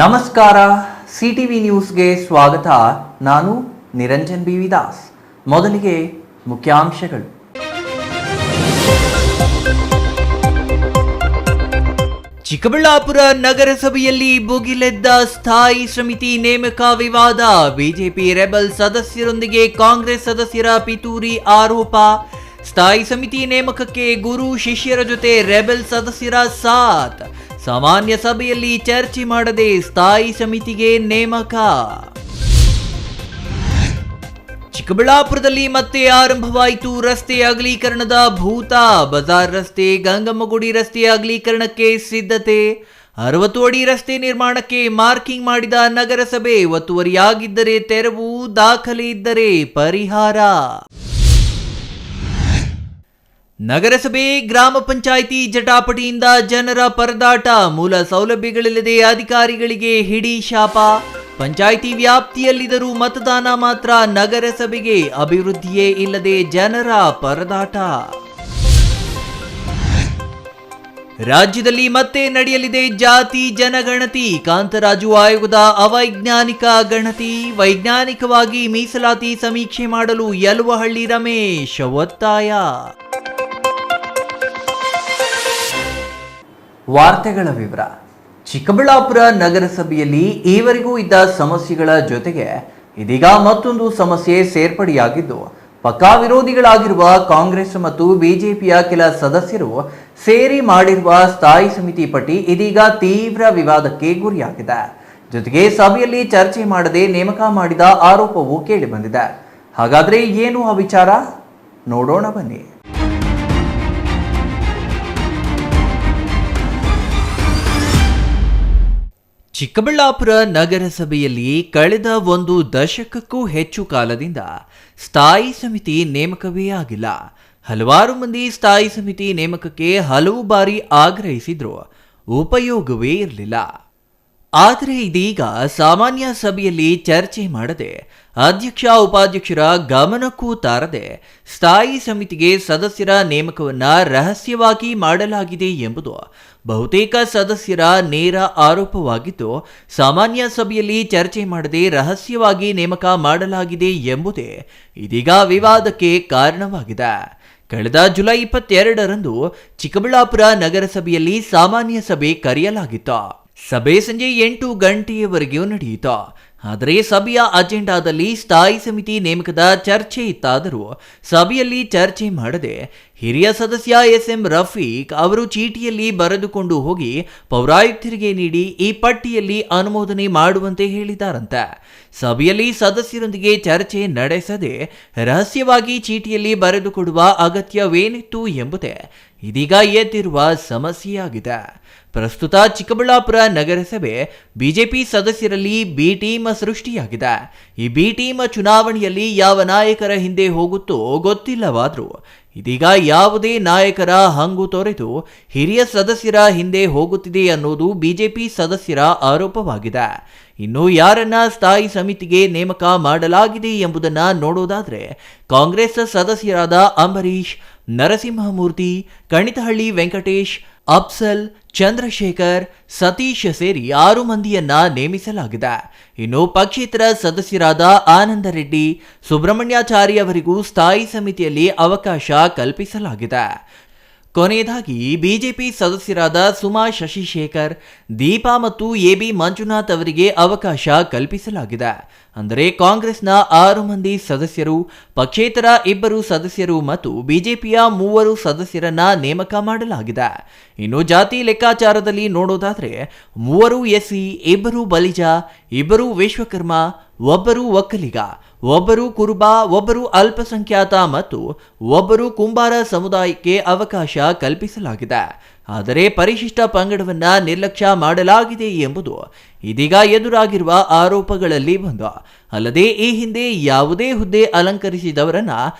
ನಮಸ್ಕಾರ, ಸಿಟಿವಿ ನ್ಯೂಸ್ಗೆ ಸ್ವಾಗತ. ನಾನು ನಿರಂಜನ್ ಬಿ ದಾಸ್. ಮೊದಲಿಗೆ ಮುಖ್ಯಾಂಶಗಳು. ಚಿಕ್ಕಬಳ್ಳಾಪುರ ನಗರಸಭೆಯಲ್ಲಿ ಭುಗಿಲೆದ್ದ ಸ್ಥಾಯಿ ಸಮಿತಿ ನೇಮಕ ವಿವಾದ. ಬಿಜೆಪಿ ರೆಬಲ್ ಸದಸ್ಯರೊಂದಿಗೆ ಕಾಂಗ್ರೆಸ್ ಸದಸ್ಯರ ಪಿತೂರಿ ಆರೋಪ. ಸ್ಥಾಯಿ ಸಮಿತಿ ನೇಮಕಕ್ಕೆ ಗುರು ಶಿಷ್ಯರ ಜೊತೆ ರೆಬೆಲ್ ಸದಸ್ಯರ ಸಾಥ್. ಸಾಮಾನ್ಯ ಸಭೆಯಲ್ಲಿ ಚರ್ಚೆ ಮಾಡದೆ ಸ್ಥಾಯಿ ಸಮಿತಿಗೆ ನೇಮಕ. ಚಿಕ್ಕಬಳ್ಳಾಪುರದಲ್ಲಿ ಮತ್ತೆ ಆರಂಭವಾಯಿತು ರಸ್ತೆ ಅಗಲೀಕರಣದ ಭೂತ. ಬಜಾರ್ ರಸ್ತೆ, ಗಂಗಮ್ಮಗುಡಿ ರಸ್ತೆ ಅಗಲೀಕರಣಕ್ಕೆ ಸಿದ್ಧತೆ. 60 ಅಡಿ ರಸ್ತೆ ನಿರ್ಮಾಣಕ್ಕೆ ಮಾರ್ಕಿಂಗ್ ಮಾಡಿದ ನಗರಸಭೆ. ಒತ್ತುವರಿಯಾಗಿದ್ದರೆ ತೆರವು, ದಾಖಲೆ ಇದ್ದರೆ ಪರಿಹಾರ. ನಗರಸಭೆ ಗ್ರಾಮ ಪಂಚಾಯಿತಿ ಜಟಾಪಟಿಯಿಂದ ಜನರ ಪರದಾಟ. ಮೂಲ ಸೌಲಭ್ಯಗಳಿಲ್ಲದೆ ಅಧಿಕಾರಿಗಳಿಗೆ ಹಿಡಿ ಶಾಪ. ಪಂಚಾಯಿತಿ ವ್ಯಾಪ್ತಿಯಲ್ಲಿದ್ದರೂ ಮತದಾನ ಮಾತ್ರ ನಗರಸಭೆಗೆ. ಅಭಿವೃದ್ಧಿಯೇ ಇಲ್ಲದೆ ಜನರ ಪರದಾಟ. ರಾಜ್ಯದಲ್ಲಿ ಮತ್ತೆ ನಡೆಯಲಿದೆ ಜಾತಿ ಜನಗಣತಿ. ಕಾಂತರಾಜು ಆಯೋಗದ ಅವೈಜ್ಞಾನಿಕ ಗಣತಿ. ವೈಜ್ಞಾನಿಕವಾಗಿ ಮೀಸಲಾತಿ ಸಮೀಕ್ಷೆ ಮಾಡಲು ಯಲುವಹಳ್ಳಿ ರಮೇಶ್ ಒತ್ತಾಯ. ವಾರ್ತೆಗಳ ವಿವರ. ಚಿಕ್ಕಬಳ್ಳಾಪುರ ನಗರಸಭೆಯಲ್ಲಿ ಈವರೆಗೂ ಇದ್ದ ಸಮಸ್ಯೆಗಳ ಜೊತೆಗೆ ಇದೀಗ ಮತ್ತೊಂದು ಸಮಸ್ಯೆ ಸೇರ್ಪಡೆಯಾಗಿದ್ದು, ಪಕ್ಕಾ ವಿರೋಧಿಗಳಾಗಿರುವ ಕಾಂಗ್ರೆಸ್ ಮತ್ತು ಬಿಜೆಪಿಯ ಕೆಲ ಸದಸ್ಯರು ಸೇರಿ ಮಾಡಿರುವ ಸ್ಥಾಯಿ ಸಮಿತಿ ಪಟ್ಟಿ ಇದೀಗ ತೀವ್ರ ವಿವಾದಕ್ಕೆ ಗುರಿಯಾಗಿದೆ. ಜೊತೆಗೆ ಸಭೆಯಲ್ಲಿ ಚರ್ಚೆ ಮಾಡದೆ ನೇಮಕ ಮಾಡಿದ ಆರೋಪವೂ ಕೇಳಿಬಂದಿದೆ. ಹಾಗಾದ್ರೆ ಏನು ಆ ವಿಚಾರ ನೋಡೋಣ ಬನ್ನಿ. ಚಿಕ್ಕಬಳ್ಳಾಪುರ ನಗರಸಭೆಯಲ್ಲಿ ಕಳೆದ 1 ದಶಕಕ್ಕೂ ಹೆಚ್ಚು ಕಾಲದಿಂದ ಸ್ಥಾಯಿ ಸಮಿತಿ ನೇಮಕವೇ ಆಗಿಲ್ಲ. ಹಲವಾರು ಮಂದಿ ಸ್ಥಾಯಿ ಸಮಿತಿ ನೇಮಕಕ್ಕೆ ಹಲವು ಬಾರಿ ಆಗ್ರಹಿಸಿದ್ರು, ಉಪಯೋಗವೇ ಇರಲಿಲ್ಲ. ಆದರೆ ಇದೀಗ ಸಾಮಾನ್ಯ ಸಭೆಯಲ್ಲಿ ಚರ್ಚೆ ಮಾಡದೆ, ಅಧ್ಯಕ್ಷ ಉಪಾಧ್ಯಕ್ಷರ ಗಮನಕ್ಕೂ ತಾರದೆ ಸ್ಥಾಯಿ ಸಮಿತಿಗೆ ಸದಸ್ಯರ ನೇಮಕವನ್ನ ರಹಸ್ಯವಾಗಿ ಮಾಡಲಾಗಿದೆ ಎಂಬುದು ಬಹುತೇಕ ಸದಸ್ಯರ ನೇರ ಆರೋಪವಾಗಿದ್ದು, ಸಾಮಾನ್ಯ ಸಭೆಯಲ್ಲಿ ಚರ್ಚೆ ಮಾಡದೆ ರಹಸ್ಯವಾಗಿ ನೇಮಕ ಮಾಡಲಾಗಿದೆ ಎಂಬುದೇ ಇದೀಗ ವಿವಾದಕ್ಕೆ ಕಾರಣವಾಗಿದೆ. ಕಳೆದ ಜುಲೈ 22ರಂದು ಚಿಕ್ಕಬಳ್ಳಾಪುರ ನಗರಸಭೆಯಲ್ಲಿ ಸಾಮಾನ್ಯ ಸಭೆ ಕರೆಯಲಾಗಿತ್ತು. ಸಭೆ ಸಂಜೆ 8 ಗಂಟೆಯವರೆಗೂ ನಡೆಯಿತು. ಆದರೆ ಸಭೆಯ ಅಜೆಂಡಾದಲ್ಲಿ ಸ್ಥಾಯಿ ಸಮಿತಿ ನೇಮಕದ ಚರ್ಚೆ ಇತ್ತಾದರೂ ಸಭೆಯಲ್ಲಿ ಚರ್ಚೆ ಮಾಡದೆ ಹಿರಿಯ ಸದಸ್ಯ ಎಸ್.ಎಂ. ರಫೀಕ್ ಅವರು ಚೀಟಿಯಲ್ಲಿ ಬರೆದುಕೊಂಡು ಹೋಗಿ ಪೌರಾಯುಕ್ತರಿಗೆ ನೀಡಿ ಈ ಪಟ್ಟಿಯಲ್ಲಿ ಅನುಮೋದನೆ ಮಾಡುವಂತೆ ಹೇಳಿದ್ದಾರಂತೆ. ಸಭೆಯಲ್ಲಿ ಸದಸ್ಯರೊಂದಿಗೆ ಚರ್ಚೆ ನಡೆಸದೆ ರಹಸ್ಯವಾಗಿ ಚೀಟಿಯಲ್ಲಿ ಬರೆದುಕೊಡುವ ಅಗತ್ಯವೇನಿತ್ತು ಎಂಬುದೇ ಇದೀಗ ಎದ್ದಿರುವ ಸಮಸ್ಯೆಯಾಗಿದೆ. ಪ್ರಸ್ತುತ ಚಿಕ್ಕಬಳ್ಳಾಪುರ ನಗರಸಭೆ ಬಿಜೆಪಿ ಸದಸ್ಯರಲ್ಲಿ ಬಿ ಟೀಮ್ ಸೃಷ್ಟಿಯಾಗಿದೆ. ಈ ಬಿ ಟೀಮ್ ಚುನಾವಣೆಯಲ್ಲಿ ಯಾವ ನಾಯಕರ ಹಿಂದೆ ಹೋಗುತ್ತೋ ಗೊತ್ತಿಲ್ಲವಾದರೂ ಇದೀಗ ಯಾವುದೇ ನಾಯಕರ ಹಂಗು ತೊರೆದು ಹಿರಿಯ ಸದಸ್ಯರ ಹಿಂದೆ ಹೋಗುತ್ತಿದೆ ಅನ್ನೋದು ಬಿಜೆಪಿ ಸದಸ್ಯರ ಆರೋಪವಾಗಿದೆ. ಇನ್ನು ಯಾರನ್ನ ಸ್ಥಾಯಿ ಸಮಿತಿಗೆ ನೇಮಕ ಮಾಡಲಾಗಿದೆ ಎಂಬುದನ್ನು ನೋಡೋದಾದ್ರೆ, ಕಾಂಗ್ರೆಸ್ ಸದಸ್ಯರಾದ ಅಂಬರೀಶ್, ನರಸಿಂಹಮೂರ್ತಿ, ಕಣಿತಹಳ್ಳಿ ವೆಂಕಟೇಶ್, ಅಫ್ಸಲ್, ಚಂದ್ರಶೇಖರ್, ಸತೀಶ್ ಸೇರಿ 6 ಮಂದಿಯನ್ನ ನೇಮಿಸಲಾಗಿದೆ. ಇನ್ನು ಪಕ್ಷೇತರ ಸದಸ್ಯರಾದ ಆನಂದ ರೆಡ್ಡಿ, ಸುಬ್ರಹ್ಮಣ್ಯಾಚಾರಿ ಅವರಿಗೂ ಸ್ಥಾಯಿ ಸಮಿತಿಯಲ್ಲಿ ಅವಕಾಶ ಕಲ್ಪಿಸಲಾಗಿದೆ. ಕೊನೆಯದಾಗಿ ಬಿಜೆಪಿ ಸದಸ್ಯರಾದ ಸುಮಾ ಶಶಿಶೇಖರ್, ದೀಪಾ ಮತ್ತು ಎಬಿ ಮಂಜುನಾಥ್ ಅವರಿಗೆ ಅವಕಾಶ ಕಲ್ಪಿಸಲಾಗಿದೆ. ಅಂದರೆ ಕಾಂಗ್ರೆಸ್ನ 6 ಮಂದಿ ಸದಸ್ಯರು, ಪಕ್ಷೇತರ 2 ಸದಸ್ಯರು ಮತ್ತು ಬಿಜೆಪಿಯ 3 ಸದಸ್ಯರನ್ನ ನೇಮಕ ಮಾಡಲಾಗಿದೆ. ಇನ್ನು ಜಾತಿ ಲೆಕ್ಕಾಚಾರದಲ್ಲಿ ನೋಡೋದಾದ್ರೆ 3 ಎಸ್ಸಿ, 2 ಬಲಿಜ, 2 ವಿಶ್ವಕರ್ಮ, 1 ಒಕ್ಕಲಿಗ, 1 ಕುರುಬ, 1 ಅಲ್ಪಸಂಖ್ಯಾತ ಮತ್ತು 1 ಕುಂಬಾರ ಸಮುದಾಯಕ್ಕೆ ಅವಕಾಶ ಕಲ್ಪಿಸಲಾಗಿದೆ. ಆದರೆ ಪರಿಶಿಷ್ಟ ಪಂಗಡವನ್ನ ನಿರ್ಲಕ್ಷ್ಯ ಮಾಡಲಾಗಿದೆ ಎಂಬುದು ಇದೀಗ ಎದುರಾಗಿರುವ ಆರೋಪಗಳಲ್ಲಿ ಒಂದು. ಅಲ್ಲದೆ ಈ ಹಿಂದೆ ಯಾವುದೇ ಹುದ್ದೆ ಅಲಂಕರಿಸಿದವರನ್ನ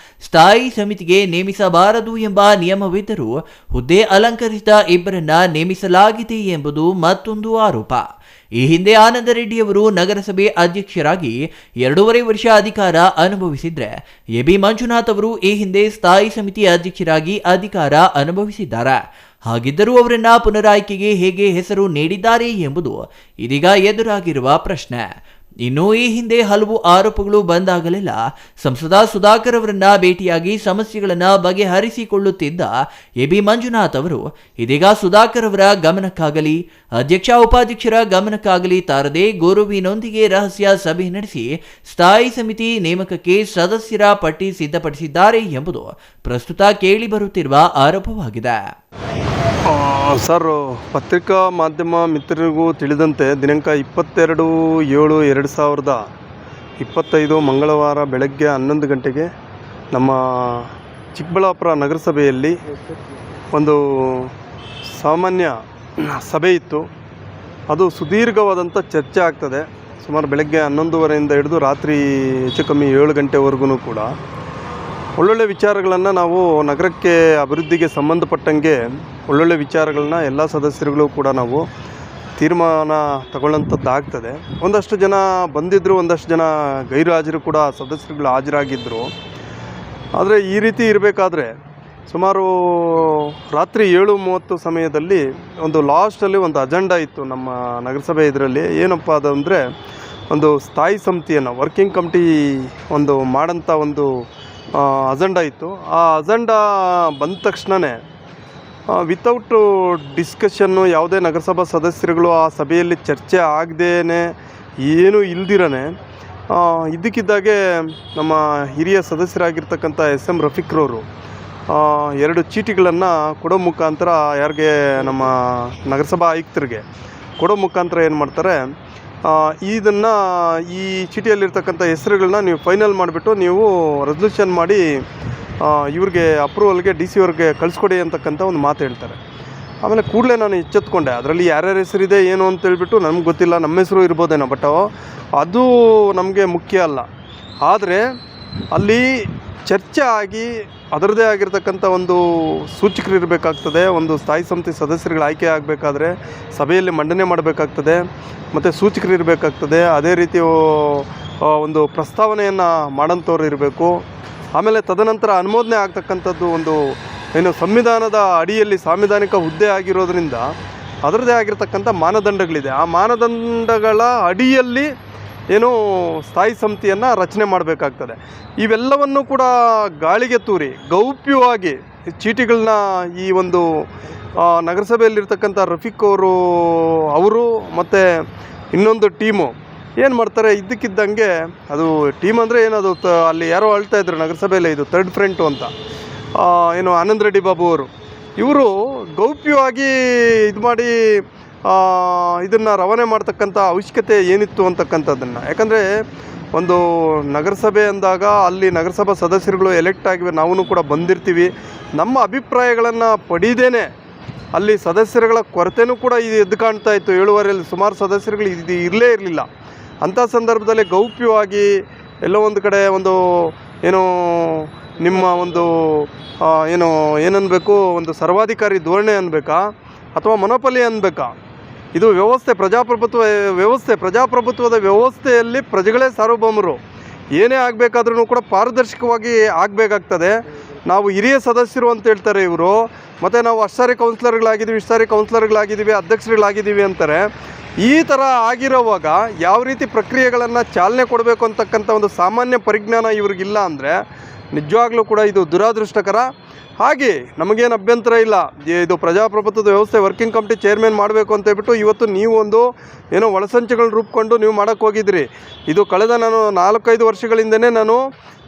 ಸ್ಥಾಯಿ ಸಮಿತಿಗೆ ನೇಮಿಸಬಾರದು ಎಂಬ ನಿಯಮವಿದ್ದರೂ ಹುದ್ದೆ ಅಲಂಕರಿಸಿದ 2ರನ್ನ ನೇಮಿಸಲಾಗಿದೆ ಎಂಬುದು ಮತ್ತೊಂದು ಆರೋಪ. ಈ ಹಿಂದೆ ಆನಂದ ರೆಡ್ಡಿಯವರು ನಗರಸಭೆ ಅಧ್ಯಕ್ಷರಾಗಿ 2.5 ವರ್ಷ ಅಧಿಕಾರ ಅನುಭವಿಸಿದ್ರೆ ಎಬಿ ಮಂಜುನಾಥ್ ಅವರು ಈ ಹಿಂದೆ ಸ್ಥಾಯಿ ಸಮಿತಿ ಅಧ್ಯಕ್ಷರಾಗಿ ಅಧಿಕಾರ ಅನುಭವಿಸಿದ್ದಾರೆ. ಹಾಗಿದ್ದರೂ ಅವರನ್ನ ಪುನರಾಯ್ಕೆಗೆ ಹೇಗೆ ಹೆಸರು ನೀಡಿದ್ದಾರೆ ಎಂಬುದು ಇದೀಗ ಎದುರಾಗಿರುವ ಪ್ರಶ್ನೆ. ಇನ್ನು ಈ ಹಿಂದೆ ಹಲವು ಆರೋಪಗಳು ಬಂದಾಗಲೆಲ್ಲ ಸಂಸದ ಸುಧಾಕರ್ ಅವರನ್ನ ಭೇಟಿಯಾಗಿ ಸಮಸ್ಯೆಗಳನ್ನ ಬಗೆಹರಿಸಿಕೊಳ್ಳುತ್ತಿದ್ದ ಎಬಿ ಮಂಜುನಾಥ್ ಅವರು ಇದೀಗ ಸುಧಾಕರ್ ಅವರ ಗಮನಕ್ಕಾಗಲಿ ಅಧ್ಯಕ್ಷ ಉಪಾಧ್ಯಕ್ಷರ ಗಮನಕ್ಕಾಗಲಿ ತಾರದೆ ಗೋರುವಿನೊಂದಿಗೆ ರಹಸ್ಯ ಸಭೆ ನಡೆಸಿ ಸ್ಥಾಯಿ ಸಮಿತಿ ನೇಮಕಕ್ಕೆ ಸದಸ್ಯರ ಪಟ್ಟಿ ಸಿದ್ಧಪಡಿಸಿದ್ದಾರೆ ಎಂಬುದು ಪ್ರಸ್ತುತ ಕೇಳಿಬರುತ್ತಿರುವ ಆರೋಪವಾಗಿದೆ. ಸರ್, ಪತ್ರಿಕಾ ಮಾಧ್ಯಮ ಮಿತ್ರರಿಗೂ ತಿಳಿದಂತೆ ದಿನಾಂಕ 22/7/2025 ಮಂಗಳವಾರ ಬೆಳಗ್ಗೆ 11 ಗಂಟೆಗೆ ನಮ್ಮ ಚಿಕ್ಕಬಳ್ಳಾಪುರ ನಗರಸಭೆಯಲ್ಲಿ ಒಂದು ಸಾಮಾನ್ಯ ಸಭೆ ಇತ್ತು. ಅದು ಸುದೀರ್ಘವಾದಂಥ ಚರ್ಚೆ ಆಗ್ತದೆ. ಸುಮಾರು ಬೆಳಗ್ಗೆ 11:30 ಹಿಡಿದು ರಾತ್ರಿ ಹೆಚ್ಚು ಕಮ್ಮಿ 7 ಗಂಟೆವರೆಗೂ ಕೂಡ ಒಳ್ಳೊಳ್ಳೆ ವಿಚಾರಗಳನ್ನು ನಾವು ನಗರಕ್ಕೆ ಅಭಿವೃದ್ಧಿಗೆ ಸಂಬಂಧಪಟ್ಟಂಗೆ ಒಳ್ಳೊಳ್ಳೆ ವಿಚಾರಗಳನ್ನ ಎಲ್ಲ ಸದಸ್ಯರುಗಳು ಕೂಡ ನಾವು ತೀರ್ಮಾನ ತಗೊಳ್ಳೋಂಥದ್ದಾಗ್ತದೆ. ಒಂದಷ್ಟು ಜನ ಬಂದಿದ್ದರು, ಒಂದಷ್ಟು ಜನ ಗೈರು ಹಾಜರು ಕೂಡ ಸದಸ್ಯರುಗಳು ಹಾಜರಾಗಿದ್ದರು. ಆದರೆ ಈ ರೀತಿ ಇರಬೇಕಾದ್ರೆ ಸುಮಾರು ರಾತ್ರಿ 7:30 ಸಮಯದಲ್ಲಿ ಒಂದು ಲಾಸ್ಟಲ್ಲಿ ಒಂದು ಅಜೆಂಡಾ ಇತ್ತು ನಮ್ಮ ನಗರಸಭೆ ಇದರಲ್ಲಿ. ಏನಪ್ಪ ಅದಂದರೆ ಒಂದು ಸ್ಥಾಯಿ ಸಮಿತಿಯನ್ನು ವರ್ಕಿಂಗ್ ಕಮಿಟಿ ಒಂದು ಮಾಡೋಂಥ ಒಂದು ಅಜೆಂಡಾ ಇತ್ತು. ಆ ಅಜೆಂಡಾ ಬಂದ ತಕ್ಷಣವೇ ವಿತೌಟ್ ಡಿಸ್ಕಷನ್ನು ಯಾವುದೇ ನಗರಸಭಾ ಸದಸ್ಯರುಗಳು ಆ ಸಭೆಯಲ್ಲಿ ಚರ್ಚೆ ಆಗದೇ ಏನೂ ಇಲ್ದಿರೇ ಇದ್ದಕ್ಕಿದ್ದಾಗೆ ನಮ್ಮ ಹಿರಿಯ ಸದಸ್ಯರಾಗಿರ್ತಕ್ಕಂಥ ಎಸ್ ಎಂ ರಫೀಕ್ರವರು 2 ಚೀಟಿಗಳನ್ನು ಕೊಡೋ ಮುಖಾಂತರ ಯಾರಿಗೆ ನಮ್ಮ ನಗರಸಭಾ ಆಯುಕ್ತರಿಗೆ ಕೊಡೋ ಮುಖಾಂತರ ಏನು ಮಾಡ್ತಾರೆ, ಇದನ್ನು ಈ ಚೀಟಿಯಲ್ಲಿರ್ತಕ್ಕಂಥ ಹೆಸರುಗಳನ್ನ ನೀವು ಫೈನಲ್ ಮಾಡಿಬಿಟ್ಟು ನೀವು ರೆಸಲ್ಯೂಷನ್ ಮಾಡಿ ಇವ್ರಿಗೆ ಅಪ್ರೂವಲ್ಗೆ DC ಅವ್ರಿಗೆ ಕಳಿಸ್ಕೊಡಿ ಅಂತಕ್ಕಂಥ ಒಂದು ಮಾತು ಹೇಳ್ತಾರೆ. ಆಮೇಲೆ ಕೂಡಲೇ ನಾನು ಎಚ್ಚೆತ್ಕೊಂಡೆ, ಅದರಲ್ಲಿ ಯಾರ್ಯಾರ ಹೆಸರಿದೆ ಏನು ಅಂತೇಳ್ಬಿಟ್ಟು ನಮ್ಗೆ ಗೊತ್ತಿಲ್ಲ, ನಮ್ಮ ಹೆಸರು ಇರ್ಬೋದೇನೋ, ಬಟ್ ಅದು ನಮಗೆ ಮುಖ್ಯ ಅಲ್ಲ. ಆದರೆ ಅಲ್ಲಿ ಚರ್ಚೆ ಆಗಿ ಅದರದ್ದೇ ಆಗಿರ್ತಕ್ಕಂಥ ಒಂದು ಸೂಚಕರು ಇರಬೇಕಾಗ್ತದೆ. ಒಂದು ಸ್ಥಾಯಿ ಸಮಿತಿ ಸದಸ್ಯರುಗಳು ಆಯ್ಕೆ ಆಗಬೇಕಾದ್ರೆ ಸಭೆಯಲ್ಲಿ ಮಂಡನೆ ಮಾಡಬೇಕಾಗ್ತದೆ, ಮತ್ತು ಸೂಚಕರು ಇರಬೇಕಾಗ್ತದೆ. ಅದೇ ರೀತಿ ಒಂದು ಪ್ರಸ್ತಾವನೆಯನ್ನು ಮಾಡೋಂಥವ್ರು ಇರಬೇಕು. ಆಮೇಲೆ ತದನಂತರ ಅನುಮೋದನೆ ಆಗ್ತಕ್ಕಂಥದ್ದು ಒಂದು ಏನು ಸಂವಿಧಾನದ ಅಡಿಯಲ್ಲಿ ಸಾಂವಿಧಾನಿಕ ಹುದ್ದೆ ಆಗಿರೋದ್ರಿಂದ ಅದರದ್ದೇ ಆಗಿರ್ತಕ್ಕಂಥ ಮಾನದಂಡಗಳಿದೆ. ಆ ಮಾನದಂಡಗಳ ಅಡಿಯಲ್ಲಿ ಏನು ಸ್ಥಾಯಿ ಸಮಿತಿಯನ್ನು ರಚನೆ ಮಾಡಬೇಕಾಗ್ತದೆ. ಇವೆಲ್ಲವನ್ನು ಕೂಡ ಗಾಳಿಗೆ ತೂರಿ ಗೌಪ್ಯವಾಗಿ ಚೀಟಿಗಳನ್ನ ಈ ಒಂದು ನಗರಸಭೆಯಲ್ಲಿರ್ತಕ್ಕಂಥ ರಫೀಕ್ ಅವರು ಮತ್ತು ಇನ್ನೊಂದು ಟೀಮು ಏನು ಮಾಡ್ತಾರೆ, ಇದ್ದಕ್ಕಿದ್ದಂಗೆ ಅದು ಟೀಮ್ ಅಂದರೆ ಏನದು ಅಲ್ಲಿ ಯಾರೋ ಅಳ್ತಾ ಇದ್ರು ನಗರಸಭೆಯಲ್ಲೇ, ಇದು ಥರ್ಡ್ ಫ್ರಂಟು ಅಂತ ಏನು ಆನಂದ ರೆಡ್ಡಿ ಬಾಬು ಅವರು, ಇವರು ಗೌಪ್ಯವಾಗಿ ಇದು ಮಾಡಿ ಇದನ್ನು ರವಾನೆ ಮಾಡ್ತಕ್ಕಂಥ ಅವಶ್ಯಕತೆ ಏನಿತ್ತು ಅಂತಕ್ಕಂಥದ್ದನ್ನು. ಯಾಕಂದರೆ ಒಂದು ನಗರಸಭೆ ಅಂದಾಗ ಅಲ್ಲಿ ನಗರಸಭಾ ಸದಸ್ಯರುಗಳು ಎಲೆಕ್ಟ್ ಆಗಿವೆ, ನಾವು ಕೂಡ ಬಂದಿರ್ತೀವಿ. ನಮ್ಮ ಅಭಿಪ್ರಾಯಗಳನ್ನು ಪಡೀದೇನೆ ಅಲ್ಲಿ ಸದಸ್ಯರುಗಳ ಕೊರತೆಯೂ ಕೂಡ ಇದು ಎದ್ದು ಕಾಣ್ತಾ ಇತ್ತು. 7:30 ಸುಮಾರು ಸದಸ್ಯರುಗಳು ಇದು ಇರಲೇ ಇರಲಿಲ್ಲ. ಅಂಥ ಸಂದರ್ಭದಲ್ಲಿ ಗೌಪ್ಯವಾಗಿ ಎಲ್ಲೋ ಒಂದು ಕಡೆ ಒಂದು ಏನು ನಿಮ್ಮ ಒಂದು ಏನನ್ನಬೇಕು, ಒಂದು ಸರ್ವಾಧಿಕಾರಿ ಧೋರಣೆ ಅನ್ಬೇಕಾ ಅಥವಾ ಮೊನೊಪಲಿ ಅನ್ಬೇಕಾ? ಇದು ವ್ಯವಸ್ಥೆ, ಪ್ರಜಾಪ್ರಭುತ್ವದ ವ್ಯವಸ್ಥೆಯಲ್ಲಿ ಪ್ರಜೆಗಳೇ ಸಾರ್ವಭೌಮರು. ಏನೇ ಆಗಬೇಕಾದ್ರೂ ಕೂಡ ಪಾರದರ್ಶಕವಾಗಿ ಆಗಬೇಕಾಗ್ತದೆ. ನಾವು ಹಿರಿಯ ಸದಸ್ಯರು ಅಂತ ಹೇಳ್ತಾರೆ ಇವರು, ಮತ್ತು ನಾವು ಅಷ್ಟಾರಿ ಕೌನ್ಸಿಲರ್ಗಳಾಗಿದ್ದೀವಿ, ಇಷ್ಟಾರಿ ಕೌನ್ಸಿಲರ್ಗಳಾಗಿದ್ದೀವಿ, ಅಧ್ಯಕ್ಷರುಗಳಾಗಿದ್ದೀವಿ ಅಂತಾರೆ. ಈ ಥರ ಆಗಿರೋವಾಗ ಯಾವ ರೀತಿ ಪ್ರಕ್ರಿಯೆಗಳನ್ನು ಚಾಲನೆ ಕೊಡಬೇಕು ಅಂತಕ್ಕಂಥ ಒಂದು ಸಾಮಾನ್ಯ ಪರಿಜ್ಞಾನ ಇವ್ರಿಗಿಲ್ಲ ಅಂದರೆ ನಿಜವಾಗ್ಲೂ ಕೂಡ ಇದು ದುರಾದೃಷ್ಟಕರ. ಹಾಗೆ ನಮಗೇನು ಅಭ್ಯಂತರ ಇಲ್ಲ, ಇದು ಪ್ರಜಾಪ್ರಭುತ್ವದ ವ್ಯವಸ್ಥೆ ವರ್ಕಿಂಗ್ ಕಮಿಟಿ ಚೇರ್ಮನ್ ಮಾಡಬೇಕು ಅಂತ ಹೇಳ್ಬಿಟ್ಟು ಇವತ್ತು ನೀವು ಒಂದು ಏನೋ ಒಳಸಂಚೆಗಳನ್ನ ರೂಪಿಕೊಂಡು ನೀವು ಮಾಡೋಕ್ಕೆ ಹೋಗಿದ್ರಿ. ಇದು ಕಳೆದ ನಾನು 4-5 ವರ್ಷಗಳಿಂದನೇ ನಾನು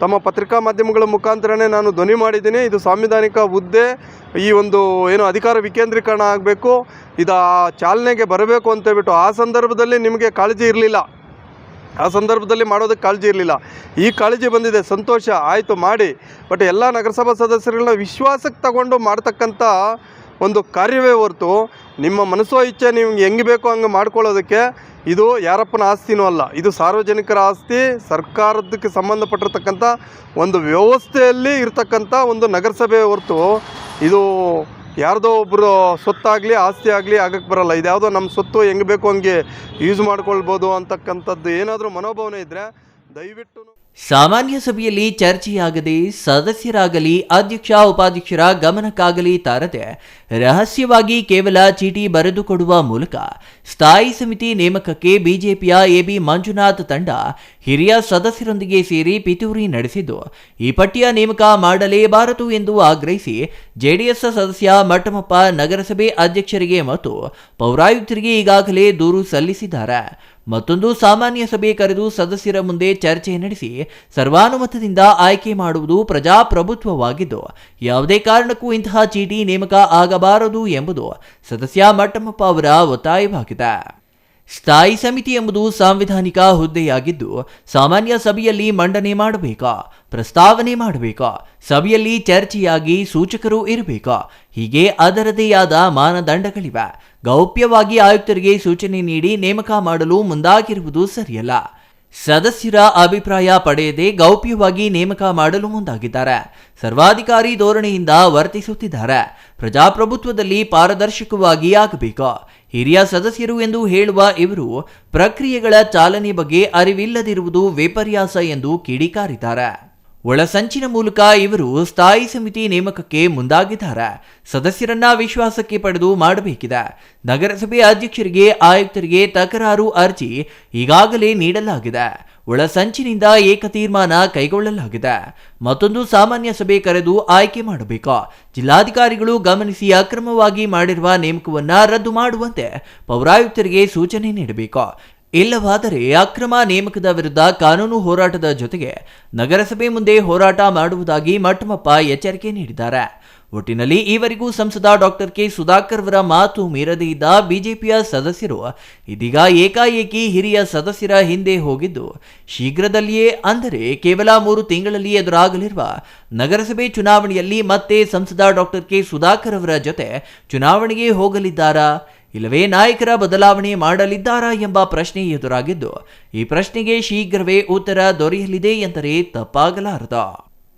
ತಮ್ಮ ಪತ್ರಿಕಾ ಮಾಧ್ಯಮಗಳ ಮುಖಾಂತರನೇ ನಾನು ಧ್ವನಿ ಮಾಡಿದ್ದೀನಿ. ಇದು ಸಾಂವಿಧಾನಿಕ ಹುದ್ದೆ, ಈ ಒಂದು ಏನು ಅಧಿಕಾರ ವಿಕೇಂದ್ರೀಕರಣ ಆಗಬೇಕು, ಇದು ಚಾಲನೆಗೆ ಬರಬೇಕು ಅಂತೇಳ್ಬಿಟ್ಟು. ಆ ಸಂದರ್ಭದಲ್ಲಿ ನಿಮಗೆ ಕಾಳಜಿ ಇರಲಿಲ್ಲ, ಆ ಸಂದರ್ಭದಲ್ಲಿ ಮಾಡೋದಕ್ಕೆ ಕಾಳಜಿ ಇರಲಿಲ್ಲ. ಈ ಕಾಳಜಿ ಬಂದಿದೆ, ಸಂತೋಷ ಆಯಿತು ಮಾಡಿ. ಬಟ್ ಎಲ್ಲ ನಗರಸಭಾ ಸದಸ್ಯರುಗಳನ್ನ ವಿಶ್ವಾಸಕ್ಕೆ ತಗೊಂಡು ಮಾಡ್ತಕ್ಕಂಥ ಒಂದು ಕಾರ್ಯವೇ ಹೊರತು ನಿಮ್ಮ ಮನಸ್ಸೋ ಇಚ್ಛೆ ನೀವು ಹೆಂಗೆ ಬೇಕೋ ಹಂಗೆ ಮಾಡ್ಕೊಳ್ಳೋದಕ್ಕೆ ಇದು ಯಾರಪ್ಪನ ಆಸ್ತಿನೂ ಅಲ್ಲ. ಇದು ಸಾರ್ವಜನಿಕರ ಆಸ್ತಿ, ಸರ್ಕಾರದಕ್ಕೆ ಸಂಬಂಧಪಟ್ಟಿರ್ತಕ್ಕಂಥ ಒಂದು ವ್ಯವಸ್ಥೆಯಲ್ಲಿ ಇರ್ತಕ್ಕಂಥ ಒಂದು ನಗರಸಭೆ ಹೊರತು ಇದು ಯಾರ್ದೋ ಒಬ್ಬರು ಸೊತ್ತಾಗಲಿ ಆಸ್ತಿ ಆಗಲಿ ಆಗಕ್ಕೆ ಬರಲ್ಲ. ಇದ್ಯಾವುದೋ ನಮ್ಮ ಸೊತ್ತು ಹೆಂಗೆ ಬೇಕು ಹಂಗೆ ಯೂಸ್ ಮಾಡ್ಕೊಳ್ಬೋದು ಅಂತಕ್ಕಂಥದ್ದು ಏನಾದರೂ ಮನೋಭಾವನೆ ಇದ್ದರೆ ದಯವಿಟ್ಟು ಸಾಮಾನ್ಯ ಸಭೆಯಲ್ಲಿ ಚರ್ಚೆಯಾಗದೆ ಸದಸ್ಯರಾಗಲಿ ಅಧ್ಯಕ್ಷ ಉಪಾಧ್ಯಕ್ಷರ ಗಮನಕ್ಕಾಗಲಿ ತಾರದೆ ರಹಸ್ಯವಾಗಿ ಕೇವಲ ಚೀಟಿ ಬರೆದುಕೊಡುವ ಮೂಲಕ ಸ್ಥಾಯಿ ಸಮಿತಿ ನೇಮಕಕ್ಕೆ ಬಿಜೆಪಿಯ ಎಬಿ ಮಂಜುನಾಥ್ ತಂಡ ಹಿರಿಯ ಸದಸ್ಯರೊಂದಿಗೆ ಸೇರಿ ಪಿತೂರಿ ನಡೆಸಿದ್ದು ಈ ಪಟ್ಟಿಯ ನೇಮಕ ಮಾಡಲೇಬಾರದು ಎಂದು ಆಗ್ರಹಿಸಿ ಜೆಡಿಎಸ್ ಸದಸ್ಯ ಮಟ್ಟಮಪ್ಪ ನಗರಸಭೆ ಅಧ್ಯಕ್ಷರಿಗೆ ಮತ್ತು ಪೌರಾಯುಕ್ತರಿಗೆ ಈಗಾಗಲೇ ದೂರು ಸಲ್ಲಿಸಿದ್ದಾರೆ. ಮತ್ತೊಂದು ಸಾಮಾನ್ಯ ಸಭೆ ಕರೆದು ಸದಸ್ಯರ ಮುಂದೆ ಚರ್ಚೆ ನಡೆಸಿ ಸರ್ವಾನುಮತದಿಂದ ಆಯ್ಕೆ ಮಾಡುವುದು ಪ್ರಜಾಪ್ರಭುತ್ವವಾಗಿದ್ದು ಯಾವುದೇ ಕಾರಣಕ್ಕೂ ಇಂತಹ ಚೀಟಿ ನೇಮಕ ಆಗಬಾರದು ಎಂಬುದು ಸದಸ್ಯ ಮಟ್ಟಮಪ್ಪ ಅವರ ಒತ್ತಾಯವಾಗಿದೆ. ಸ್ಥಾಯಿ ಸಮಿತಿ ಎಂಬುದು ಸಾಂವಿಧಾನಿಕ ಹುದ್ದೆಯಾಗಿದ್ದು ಸಾಮಾನ್ಯ ಸಭೆಯಲ್ಲಿ ಮಂಡನೆ ಮಾಡಬೇಕಾ, ಪ್ರಸ್ತಾವನೆ ಮಾಡಬೇಕಾ, ಸಭೆಯಲ್ಲಿ ಚರ್ಚೆಯಾಗಿ ಸೂಚಕರು ಇರಬೇಕಾ, ಹೀಗೆ ಅದರದೇ ಆದ ಮಾನದಂಡಗಳಿವೆ. ಗೌಪ್ಯವಾಗಿ ಆಯುಕ್ತರಿಗೆ ಸೂಚನೆ ನೀಡಿ ನೇಮಕ ಮಾಡಲು ಮುಂದಾಗಿರುವುದು ಸರಿಯಲ್ಲ. ಸದಸ್ಯರ ಅಭಿಪ್ರಾಯ ಪಡೆಯದೆ ಗೌಪ್ಯವಾಗಿ ನೇಮಕ ಮಾಡಲು ಮುಂದಾಗಿದ್ದಾರೆ. ಸರ್ವಾಧಿಕಾರಿ ಧೋರಣೆಯಿಂದ ವರ್ತಿಸುತ್ತಿದ್ದಾರೆ. ಪ್ರಜಾಪ್ರಭುತ್ವದಲ್ಲಿ ಪಾರದರ್ಶಕವಾಗಿ ಆಗಬೇಕು. ಹಿರಿಯ ಸದಸ್ಯರು ಎಂದು ಹೇಳುವ ಇವರು ಪ್ರಕ್ರಿಯೆಗಳ ಚಾಲನೆ ಬಗ್ಗೆ ಅರಿವಿಲ್ಲದಿರುವುದು ವಿಪರ್ಯಾಸ ಎಂದು ಕಿಡಿಕಾರಿದ್ದಾರೆ. ಒಳಸಂಚಿನ ಮೂಲಕ ಇವರು ಸ್ಥಾಯಿ ಸಮಿತಿ ನೇಮಕಕ್ಕೆ ಮುಂದಾಗಿದ್ದಾರೆ. ಸದಸ್ಯರನ್ನ ವಿಶ್ವಾಸಕ್ಕೆ ಪಡೆದು ಮಾಡಬೇಕಿದೆ. ನಗರಸಭೆ ಅಧ್ಯಕ್ಷರಿಗೆ ಆಯುಕ್ತರಿಗೆ ತಕರಾರು ಅರ್ಜಿ ಈಗಾಗಲೇ ನೀಡಲಾಗಿದೆ. ಒಳಸಂಚಿನಿಂದ ಏಕ ತೀರ್ಮಾನ ಕೈಗೊಳ್ಳಲಾಗಿದೆ. ಮತ್ತೊಂದು ಸಾಮಾನ್ಯ ಸಭೆ ಕರೆದು ಆಯ್ಕೆ ಮಾಡಬೇಕು. ಜಿಲ್ಲಾಧಿಕಾರಿಗಳು ಗಮನಿಸಿ ಅಕ್ರಮವಾಗಿ ಮಾಡಿರುವ ನೇಮಕವನ್ನ ರದ್ದು ಮಾಡುವಂತೆ ಪೌರಾಯುಕ್ತರಿಗೆ ಸೂಚನೆ ನೀಡಬೇಕು. ಇಲ್ಲವಾದರೆ ಅಕ್ರಮ ನೇಮಕದ ವಿರುದ್ಧ ಕಾನೂನು ಹೋರಾಟದ ಜೊತೆಗೆ ನಗರಸಭೆ ಮುಂದೆ ಹೋರಾಟ ಮಾಡುವುದಾಗಿ ಮಟ್ಟಮಪ್ಪ ಎಚ್ಚರಿಕೆ ನೀಡಿದ್ದಾರೆ. ಒಟ್ಟಿನಲ್ಲಿ ಈವರೆಗೂ ಸಂಸದ ಡಾಕ್ಟರ್ ಕೆ ಸುಧಾಕರ್ ಅವರ ಮಾತು ಮೀರದೇ ಇದ್ದ ಬಿಜೆಪಿಯ ಸದಸ್ಯರು ಇದೀಗ ಏಕಾಏಕಿ ಹಿರಿಯ ಸದಸ್ಯರ ಹಿಂದೆ ಹೋಗಿದ್ದು ಶೀಘ್ರದಲ್ಲಿಯೇ ಅಂದರೆ ಕೇವಲ 3 ತಿಂಗಳಲ್ಲಿ ಎದುರಾಗಲಿರುವ ನಗರಸಭೆ ಚುನಾವಣೆಯಲ್ಲಿ ಮತ್ತೆ ಸಂಸದ ಡಾಕ್ಟರ್ ಕೆ ಸುಧಾಕರ್ ಅವರ ಜೊತೆ ಚುನಾವಣೆಗೆ ಹೋಗಲಿದ್ದಾರಾ, ಇಲ್ಲವೇ ನಾಯಕರ ಬದಲಾವಣೆ ಮಾಡಲಿದ್ದಾರಾ ಎಂಬ ಪ್ರಶ್ನೆ ಎದುರಾಗಿದ್ದು ಈ ಪ್ರಶ್ನೆಗೆ ಶೀಘ್ರವೇ ಉತ್ತರ ದೊರೆಯಲಿದೆ ಎಂದರೆ ತಪ್ಪಾಗಲಾರದು.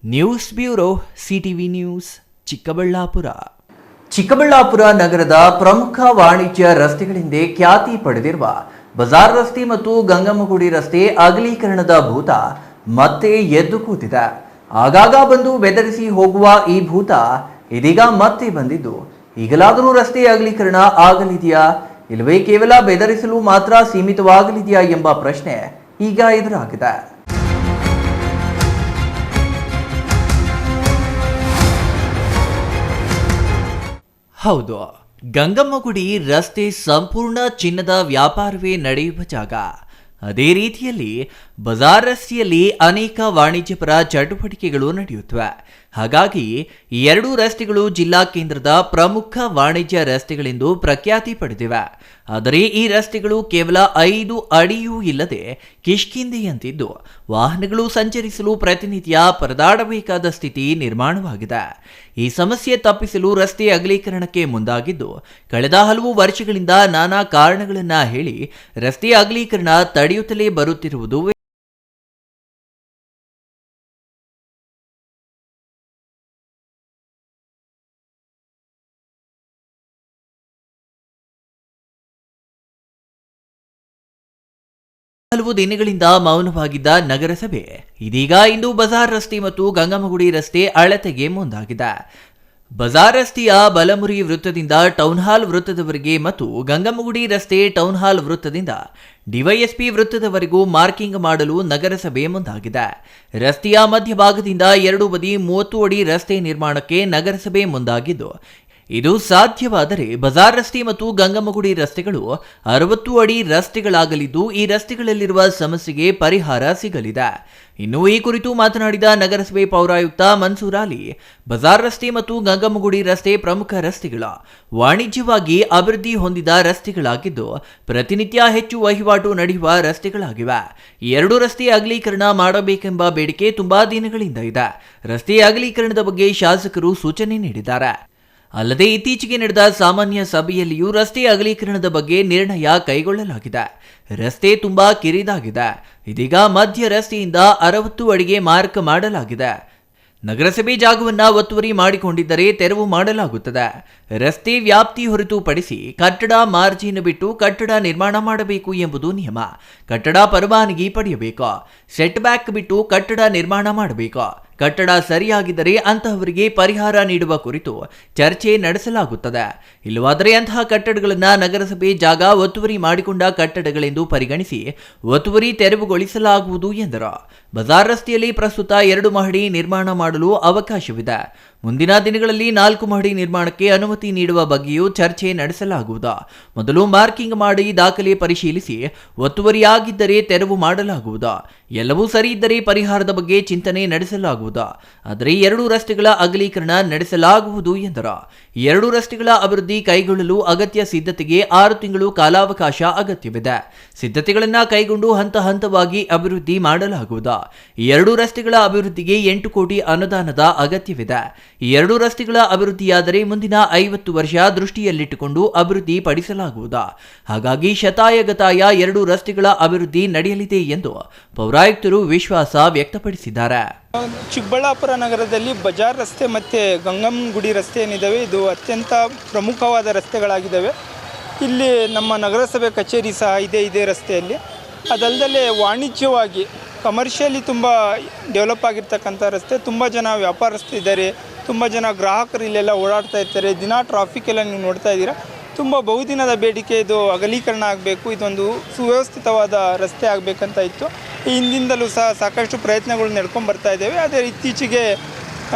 News bureau, CTV news, Chikkaballapur. Chikkaballapur ನಗರದ ಪ್ರಮುಖ ವಾಣಿಜ್ಯ ರಸ್ತೆಗಳಿಂದ ಖ್ಯಾತಿ ಪಡೆದಿರುವ ಬಜಾರ್ ರಸ್ತೆ ಮತ್ತು ಗಂಗಮ್ಮಗುಡಿ ರಸ್ತೆ ಅಗಲೀಕರಣದ ಭೂತ ಮತ್ತೆ ಎದ್ದು ಕೂತಿದೆ. ಆಗಾಗ ಬಂದು ಬೆದರಿಸಿ ಹೋಗುವ ಈ ಭೂತ ಇದೀಗ ಮತ್ತೆ ಬಂದಿದ್ದು ಈಗಲಾದರೂ ರಸ್ತೆ ಅಗಲೀಕರಣ ಆಗಲಿದೆಯಾ, ಇಲ್ಲವೇ ಕೇವಲ ಬೆದರಿಸಲು ಮಾತ್ರ ಸೀಮಿತವಾಗಲಿದೆಯಾ ಎಂಬ ಪ್ರಶ್ನೆ ಈಗ ಎದುರಾಗಿದೆ. ಹೌದು, ಗಂಗಮ್ಮಗುಡಿ ರಸ್ತೆ ಸಂಪೂರ್ಣ ಚಿನ್ನದ ವ್ಯಾಪಾರವೇ ನಡೆಯುವ ಜಾಗ. ಅದೇ ರೀತಿಯಲ್ಲಿ ಬಜಾರ್ ರಸ್ತೆಯಲ್ಲಿ ಅನೇಕ ವಾಣಿಜ್ಯಪರ ಚಟುವಟಿಕೆಗಳು ನಡೆಯುತ್ತವೆ. ಹಾಗಾಗಿ ಈ 2 ರಸ್ತೆಗಳು ಜಿಲ್ಲಾ ಕೇಂದ್ರದ ಪ್ರಮುಖ ವಾಣಿಜ್ಯ ರಸ್ತೆಗಳೆಂದು ಪ್ರಖ್ಯಾತಿ ಪಡೆದಿವೆ. ಆದರೆ ಈ ರಸ್ತೆಗಳು ಕೇವಲ 5 ಅಡಿಯೂ ಇಲ್ಲದೆ ಕಿಷ್ಕಿಂದೆಯಂತಿದ್ದು ವಾಹನಗಳು ಸಂಚರಿಸಲು ಪ್ರತಿನಿತ್ಯ ಪರದಾಡಬೇಕಾದ ಸ್ಥಿತಿ ನಿರ್ಮಾಣವಾಗಿದೆ. ಈ ಸಮಸ್ಯೆ ತಪ್ಪಿಸಲು ರಸ್ತೆ ಅಗಲೀಕರಣಕ್ಕೆ ಮುಂದಾಗಿದ್ದು ಕಳೆದ ಹಲವು ವರ್ಷಗಳಿಂದ ನಾನಾ ಕಾರಣಗಳನ್ನ ಹೇಳಿ ರಸ್ತೆ ಅಗಲೀಕರಣ ತಡೆಯುತ್ತಲೇ ಬರುತ್ತಿರುವುದು ಹಲವು ದಿನಗಳಿಂದ ಮೌನವಾಗಿದ್ದ ನಗರಸಭೆ ಇದೀಗ ಇಂದು ಬಜಾರ್ ರಸ್ತೆ ಮತ್ತು ಗಂಗಮ್ಮಗುಡಿ ರಸ್ತೆ ಅಳತೆಗೆ ಮುಂದಾಗಿದೆ. ಬಜಾರ್ ರಸ್ತೆಯ ಬಲಮುರಿ ವೃತ್ತದಿಂದ ಟೌನ್ ಹಾಲ್ ವೃತ್ತದವರೆಗೆ ಮತ್ತು ಗಂಗಮ್ಮಗುಡಿ ರಸ್ತೆ ಟೌನ್ ಹಾಲ್ ವೃತ್ತದಿಂದ ಡಿವೈಎಸ್ಪಿ ವೃತ್ತದವರೆಗೂ ಮಾರ್ಕಿಂಗ್ ಮಾಡಲು ನಗರಸಭೆ ಮುಂದಾಗಿದೆ. ರಸ್ತೆಯ ಮಧ್ಯಭಾಗದಿಂದ 2 ಬದಿ 30 ಅಡಿ ರಸ್ತೆ ನಿರ್ಮಾಣಕ್ಕೆ ನಗರಸಭೆ ಮುಂದಾಗಿದ್ದು ಇದು ಸಾಧ್ಯವಾದರೆ ಬಜಾರ್ ರಸ್ತೆ ಮತ್ತು ಗಂಗಮ್ಮಗುಡಿ ರಸ್ತೆಗಳು 60 ಅಡಿ ರಸ್ತೆಗಳಾಗಲಿದ್ದು ಈ ರಸ್ತೆಗಳಲ್ಲಿರುವ ಸಮಸ್ಯೆಗೆ ಪರಿಹಾರ ಸಿಗಲಿದೆ. ಇನ್ನು ಈ ಕುರಿತು ಮಾತನಾಡಿದ ನಗರಸಭೆ ಪೌರಾಯುಕ್ತ ಮನ್ಸೂರ್ ಅಲಿ, ಬಜಾರ್ ರಸ್ತೆ ಮತ್ತು ಗಂಗಮ್ಮಗುಡಿ ರಸ್ತೆ ಪ್ರಮುಖ ರಸ್ತೆಗಳ ವಾಣಿಜ್ಯವಾಗಿ ಅಭಿವೃದ್ಧಿ ಹೊಂದಿದ ರಸ್ತೆಗಳಾಗಿದ್ದು ಪ್ರತಿನಿತ್ಯ ಹೆಚ್ಚು ವಹಿವಾಟು ನಡೆಯುವ ರಸ್ತೆಗಳಾಗಿವೆ. ಈ 2 ರಸ್ತೆ ಅಗಲೀಕರಣ ಮಾಡಬೇಕೆಂಬ ಬೇಡಿಕೆ ತುಂಬಾ ದಿನಗಳಿಂದ ಇದೆ. ರಸ್ತೆ ಅಗಲೀಕರಣದ ಬಗ್ಗೆ ಶಾಸಕರು ಸೂಚನೆ ನೀಡಿದ್ದಾರೆ. ಅಲ್ಲದೆ ಇತ್ತೀಚೆಗೆ ನಡೆದ ಸಾಮಾನ್ಯ ಸಭೆಯಲ್ಲಿಯೂ ರಸ್ತೆ ಅಗಲೀಕರಣದ ಬಗ್ಗೆ ನಿರ್ಣಯ ಕೈಗೊಳ್ಳಲಾಗಿದೆ. ರಸ್ತೆ ತುಂಬಾ ಕಿರಿದಾಗಿದೆ. ಇದೀಗ ಮಧ್ಯ ರಸ್ತೆಯಿಂದ 60 ಅಡಿಗೆ ಮಾರ್ಕ್ ಮಾಡಲಾಗಿದೆ. ನಗರಸಭೆ ಜಾಗವನ್ನ ಒತ್ತುವರಿ ಮಾಡಿಕೊಂಡಿದ್ದರೆ ತೆರವು ಮಾಡಲಾಗುತ್ತದೆ. ರಸ್ತೆ ವ್ಯಾಪ್ತಿ ಹೊರತುಪಡಿಸಿ ಕಟ್ಟಡ ಮಾರ್ಜಿನ್ ಬಿಟ್ಟು ಕಟ್ಟಡ ನಿರ್ಮಾಣ ಮಾಡಬೇಕು ಎಂಬುದು ನಿಯಮ. ಕಟ್ಟಡ ಪರವಾನಗಿ ಪಡೆಯಬೇಕು. ಸೆಟ್ ಬ್ಯಾಕ್ ಬಿಟ್ಟು ಕಟ್ಟಡ ನಿರ್ಮಾಣ ಮಾಡಬೇಕು. ಕಟ್ಟಡ ಸರಿಯಾಗಿದ್ದರೆ ಅಂತಹವರಿಗೆ ಪರಿಹಾರ ನೀಡುವ ಕುರಿತು ಚರ್ಚೆ ನಡೆಸಲಾಗುತ್ತದೆ. ಇಲ್ಲವಾದರೆ ಅಂತಹ ಕಟ್ಟಡಗಳನ್ನು ನಗರಸಭೆ ಜಾಗ ಒತ್ತುವರಿ ಮಾಡಿಕೊಂಡ ಕಟ್ಟಡಗಳೆಂದು ಪರಿಗಣಿಸಿ ಒತ್ತುವರಿ ತೆರವುಗೊಳಿಸಲಾಗುವುದು ಎಂದರು. ಬಜಾರ್ ರಸ್ತೆಯಲ್ಲಿ ಪ್ರಸ್ತುತ 2 ಮಹಡಿ ನಿರ್ಮಾಣ ಮಾಡಲು ಅವಕಾಶವಿದೆ. ಮುಂದಿನ ದಿನಗಳಲ್ಲಿ 4 ಮಹಡಿ ನಿರ್ಮಾಣಕ್ಕೆ ಅನುಮತಿ ನೀಡುವ ಬಗ್ಗೆಯೂ ಚರ್ಚೆ ನಡೆಸಲಾಗುವುದು. ಮೊದಲು ಮಾರ್ಕಿಂಗ್ ಮಾಡಿ ದಾಖಲೆ ಪರಿಶೀಲಿಸಿ ಒತ್ತುವರಿಯಾಗಿದ್ದರೆ ತೆರವು ಮಾಡಲಾಗುವುದು. ಎಲ್ಲವೂ ಸರಿ ಇದ್ದರೆ ಪರಿಹಾರದ ಬಗ್ಗೆ ಚಿಂತನೆ ನಡೆಸಲಾಗುವುದು. ಆದರೆ 2 ರಸ್ತೆಗಳ ಅಗಲೀಕರಣ ನಡೆಸಲಾಗುವುದು ಎಂದರು. 2 ರಸ್ತೆಗಳ ಅಭಿವೃದ್ಧಿ ಕೈಗೊಳ್ಳಲು ಅಗತ್ಯ ಸಿದ್ಧತೆಗೆ 6 ತಿಂಗಳು ಕಾಲಾವಕಾಶ ಅಗತ್ಯವಿದೆ. ಸಿದ್ಧತೆಗಳನ್ನು ಕೈಗೊಂಡು ಹಂತ ಹಂತವಾಗಿ ಅಭಿವೃದ್ಧಿ ಮಾಡಲಾಗುವುದು. 2 ರಸ್ತೆಗಳ ಅಭಿವೃದ್ಧಿಗೆ 8 ಕೋಟಿ ಅನುದಾನದ ಅಗತ್ಯವಿದೆ. 2 ರಸ್ತೆಗಳ ಅಭಿವೃದ್ಧಿಯಾದರೆ ಮುಂದಿನ 50 ವರ್ಷ ದೃಷ್ಟಿಯಲ್ಲಿಟ್ಟುಕೊಂಡು ಅಭಿವೃದ್ಧಿ ಪಡಿಸಲಾಗುವುದು. ಹಾಗಾಗಿ ಶತಾಯಗತಾಯ 2 ರಸ್ತೆಗಳ ಅಭಿವೃದ್ಧಿ ನಡೆಯಲಿದೆ ಎಂದು ಪೌರಾಯುಕ್ತರು ವಿಶ್ವಾಸ ವ್ಯಕ್ತಪಡಿಸಿದ್ದಾರೆ. ಚಿಕ್ಕಬಳ್ಳಾಪುರ ನಗರದಲ್ಲಿ ಬಜಾರ್ ರಸ್ತೆ ಮತ್ತು ಗಂಗಮ್ಮಗುಡಿ ರಸ್ತೆ ಏನಿದ್ದಾವೆ, ಇದು ಅತ್ಯಂತ ಪ್ರಮುಖವಾದ ರಸ್ತೆಗಳಾಗಿದ್ದಾವೆ. ಇಲ್ಲಿ ನಮ್ಮ ನಗರಸಭೆ ಕಚೇರಿ ಸಹ ಇದೇ ರಸ್ತೆಯಲ್ಲಿ. ಅದಲ್ಲದೆ ವಾಣಿಜ್ಯವಾಗಿ ಕಮರ್ಷಿಯಲಿ ತುಂಬ ಡೆವಲಪ್ ಆಗಿರ್ತಕ್ಕಂಥ ರಸ್ತೆ. ತುಂಬ ಜನ ವ್ಯಾಪಾರಸ್ಥರಿದ್ದಾರೆ, ತುಂಬ ಜನ ಗ್ರಾಹಕರು ಇಲ್ಲೆಲ್ಲ ಓಡಾಡ್ತಾ ಇರ್ತಾರೆ. ದಿನ ಟ್ರಾಫಿಕ್ ಎಲ್ಲ ನೀವು ನೋಡ್ತಾ ಇದ್ದೀರಾ. ತುಂಬ ಬಹುದಿನದ ಬೇಡಿಕೆ ಇದು ಅಗಲೀಕರಣ ಆಗಬೇಕು, ಇದೊಂದು ಸುವ್ಯವಸ್ಥಿತವಾದ ರಸ್ತೆ ಆಗಬೇಕಂತ ಇತ್ತು. ಈ ಹಿಂದಿಂದಲೂ ಸಹ ಸಾಕಷ್ಟು ಪ್ರಯತ್ನಗಳು ನಡ್ಕೊಂಡು ಬರ್ತಾ ಇದ್ದೇವೆ. ಆದರೆ ಇತ್ತೀಚೆಗೆ